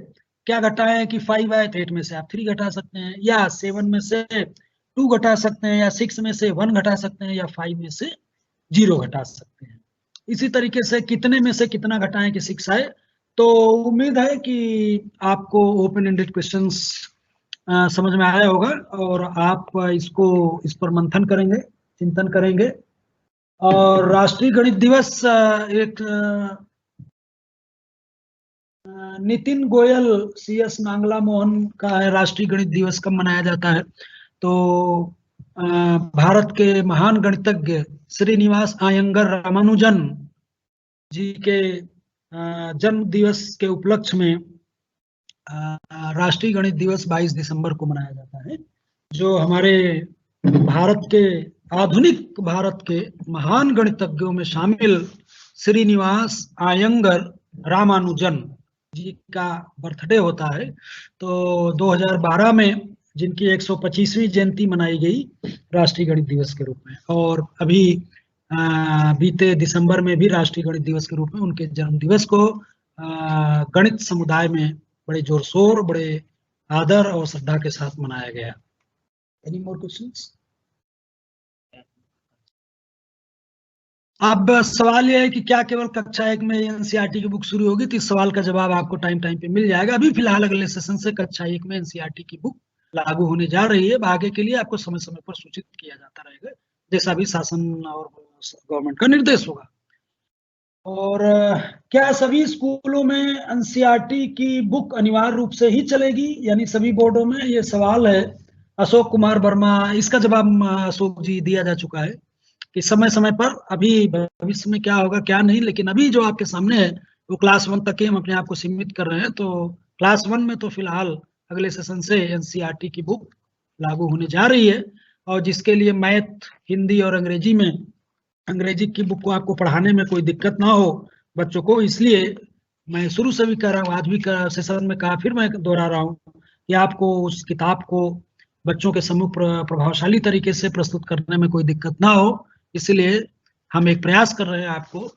क्या घटाएं कि 5 आए, तो 8 में से आप 3 घटा सकते हैं, या 7 में से 2 घटा सकते हैं, या 6 में से 1 घटा सकते हैं, या 5 में से 0 घटा सकते हैं। इसी तरीके से कितने में से कितना घटाएं कि 6 आए। तो उम्मीद है कि आपको ओपन एंडेड क्वेश्चंस समझ में आया होगा, और आप इस पर मंथन करेंगे, चिंतन करेंगे। और राष्ट्रीय गणित दिवस एक नितिन गोयल CS नांगला मोहन का है। राष्ट्रीय गणित दिवस कब मनाया जाता है? तो भारत के महान गणितज्ञ श्रीनिवास अयंगर रामानुजन जी के जन्म दिवस के उपलक्ष्य में राष्ट्रीय गणित दिवस 22 दिसंबर को मनाया जाता है, जो हमारे आधुनिक भारत के महान गणितज्ञों में शामिल श्रीनिवास अयंगर रामानुजन जी का बर्थडे होता है। तो 2012 में जिनकी 125वीं जयंती मनाई गई राष्ट्रीय गणित दिवस के रूप में, और अभी बीते दिसंबर में भी राष्ट्रीय गणित दिवस के रूप में उनके जन्म दिवस को गणित समुदाय में बड़े जोर शोर, बड़े आदर और श्रद्धा के साथ मनाया गया। Any more questions? अब सवाल यह है कि क्या केवल कक्षा 1 में एनसीईआरटी की बुक शुरू होगी? तो इस सवाल का जवाब आपको टाइम पे मिल जाएगा। अभी फिलहाल अगले सेशन से कक्षा 1 में एनसीईआरटी की बुक लागू होने जा रही है। आगे के लिए आपको समय समय पर सूचित किया जाता रहेगा, जैसा भी शासन और गवर्नमेंट का निर्देश होगा। और क्या सभी स्कूलों में एनसीईआरटी की बुक अनिवार्य रूप से ही चलेगी, यानी सभी बोर्डों में? ये सवाल है अशोक कुमार वर्मा। इसका जवाब अशोक जी दिया जा चुका है कि समय समय पर, अभी भविष्य में क्या होगा क्या नहीं, लेकिन अभी जो आपके सामने है वो क्लास 1 तक ही हम अपने आप को सीमित कर रहे हैं। तो क्लास 1 में तो फिलहाल अगले सेशन से एनसीईआरटी की बुक लागू होने जा रही है, और जिसके लिए मैथ, हिंदी और अंग्रेजी में, अंग्रेजी की बुक को आपको पढ़ाने में कोई दिक्कत ना हो बच्चों को, इसलिए मैं शुरू से भी कह रहा हूँ, आज भी सेशन में कहा, फिर मैं दोहरा रहा हूँ कि आपको उस किताब को बच्चों के सम्मुख प्रभावशाली तरीके से प्रस्तुत करने में कोई दिक्कत ना हो, इसलिए हम एक प्रयास कर रहे हैं आपको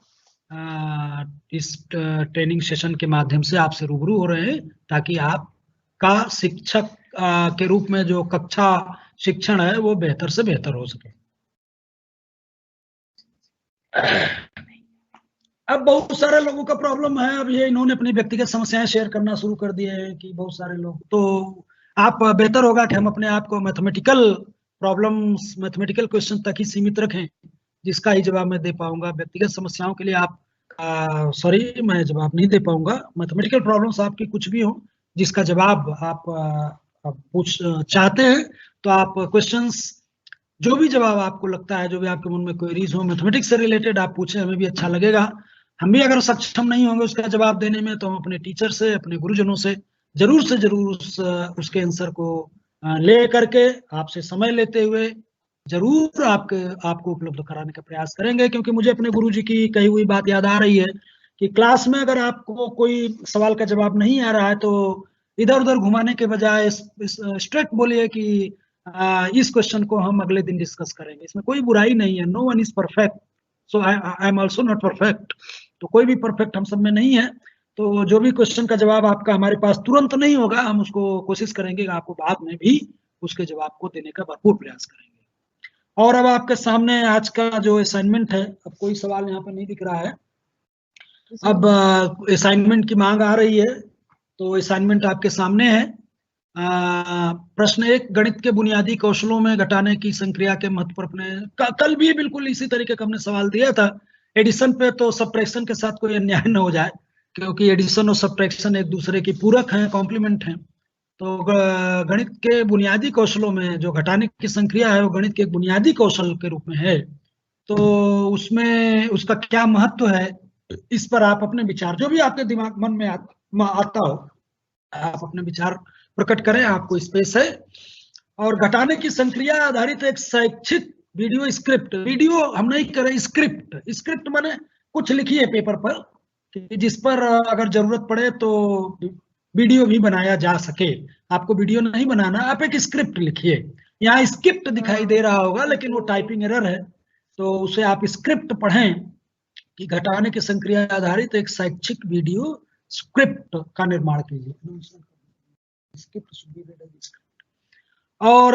इस ट्रेनिंग सेशन के माध्यम से आपसे रूबरू हो रहे हैं, ताकि आपका शिक्षक के रूप में जो कक्षा शिक्षण है वो बेहतर से बेहतर हो सके। अब बहुत सारे लोगों का प्रॉब्लम है, अब ये इन्होंने अपनी व्यक्तिगत समस्याएं शेयर करना शुरू कर दिए हैं कि बहुत सारे लोग, तो आप बेहतर होगा कि हम अपने आप को मैथमेटिकल प्रॉब्लम्स, मैथमेटिकल क्वेश्चन तक ही सीमित रखें, जिसका ही जवाब मैं दे पाऊंगा। व्यक्तिगत समस्याओं के लिए आप सॉरी मैं जवाब नहीं दे पाऊंगा। मैथमेटिकल प्रॉब्लम्स आपकी कुछ भी हो जिसका जवाब आप पूछ चाहते हैं, तो आप क्वेश्चंस, जो भी जवाब आपको लगता है, जो भी आपके मन में क्वेरीज हो मैथमेटिक्स से रिलेटेड, आप पूछें, हमें भी अच्छा लगेगा। हम भी अगर सक्षम नहीं होंगे उसका जवाब देने में, तो हम अपने टीचर से, अपने गुरुजनों से जरूर उसके आंसर को ले करके आपसे समय लेते हुए जरूर आपको उपलब्ध कराने का प्रयास करेंगे। क्योंकि मुझे अपने गुरुजी की कही हुई बात याद आ रही है कि क्लास में अगर आपको कोई सवाल का जवाब नहीं आ रहा है तो इधर उधर घुमाने के बजाय स्ट्रेट बोलिए कि इस क्वेश्चन को हम अगले दिन डिस्कस करेंगे। इसमें कोई बुराई नहीं है, no one is perfect, so I am also not perfect, तो कोई भी परफेक्ट हम सब में नहीं है। तो जो भी क्वेश्चन का जवाब आपका हमारे पास तुरंत नहीं होगा, हम उसको कोशिश करेंगे कि आपको बाद में भी उसके जवाब को देने का भरपूर प्रयास करेंगे। और अब आपके सामने आज का जो असाइनमेंट है, अब कोई सवाल यहाँ पर नहीं दिख रहा है, अब असाइनमेंट की मांग आ रही है, तो असाइनमेंट आपके सामने है। प्रश्न 1, गणित के बुनियादी कौशलों में घटाने की संक्रिया के महत्व पर अपने कल भी बिल्कुल इसी तरीके का हमने सवाल दिया था। एडिशन पे तो सब्ट्रैक्शन के साथ कोई अन्याय न हो जाए, क्योंकि एडिशन और सब्ट्रैक्शन एक दूसरे की पूरक हैं, कॉम्प्लीमेंट हैं। तो गणित के बुनियादी कौशलों में जो घटाने की संक्रिया है वो गणित के एक बुनियादी कौशल के रूप में है, तो उसमें उसका क्या महत्व है, इस पर आप अपने विचार, जो भी आपके दिमाग मन में आता हो, आप अपने विचार प्रकट करें, आपको स्पेस है। और घटाने की संक्रिया आधारित एक शैक्षिक वीडियो स्क्रिप्ट, वीडियो हम नहीं करें, स्क्रिप्ट माने कुछ लिखिए पेपर पर, जिस पर अगर जरूरत पड़े तो वीडियो भी बनाया जा सके। आपको वीडियो नहीं बनाना, आप एक स्क्रिप्ट लिखिए। यहाँ स्क्रिप्ट दिखाई दे रहा होगा लेकिन वो टाइपिंग एरर है, तो उसे आप स्क्रिप्ट पढ़ें कि घटाने की संक्रिया आधारित एक शैक्षिक वीडियो स्क्रिप्ट का निर्माण कीजिए। और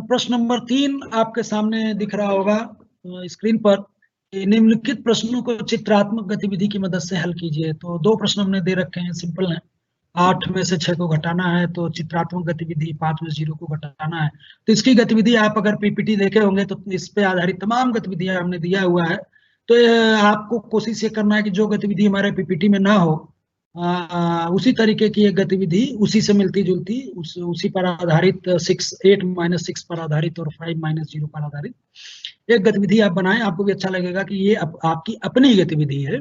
प्रश्न नंबर 3 आपके सामने दिख रहा होगा स्क्रीन पर, निम्नलिखित प्रश्नों को चित्रात्मक गतिविधि की मदद से हल कीजिए। तो 2 प्रश्न हमने दे रखे हैं, सिंपल है। 8 में से 6 को घटाना है, तो चित्रात्मक गतिविधि 5 में 0 को घटाना है। तो इसकी गतिविधि आप अगर पीपीटी देखे होंगे तो इस पे आधारित तमाम गतिविधियां हमने दिया हुआ है। तो आपको कोशिश ये करना है कि जो गतिविधि हमारे पीपीटी में ना हो, उसी तरीके की एक गतिविधि, उसी से मिलती जुलती, उसी पर आधारित 8 - 6 पर आधारित और 5 - 0 पर आधारित एक गतिविधि आप बनाएं। आपको भी अच्छा लगेगा कि ये आपकी अपनी गतिविधि है,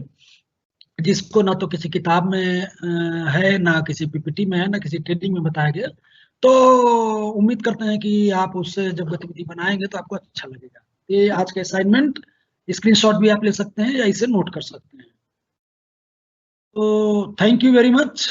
जिसको ना तो किसी किताब में है, ना किसी पीपीटी में है, ना किसी ट्रेनिंग में बताया गया। तो उम्मीद करते हैं कि आप उससे जब गतिविधि बनाएंगे तो आपको अच्छा लगेगा। ये आज का असाइनमेंट, स्क्रीनशॉट भी आप ले सकते हैं या इसे नोट कर सकते हैं। तो थैंक यू वेरी मच।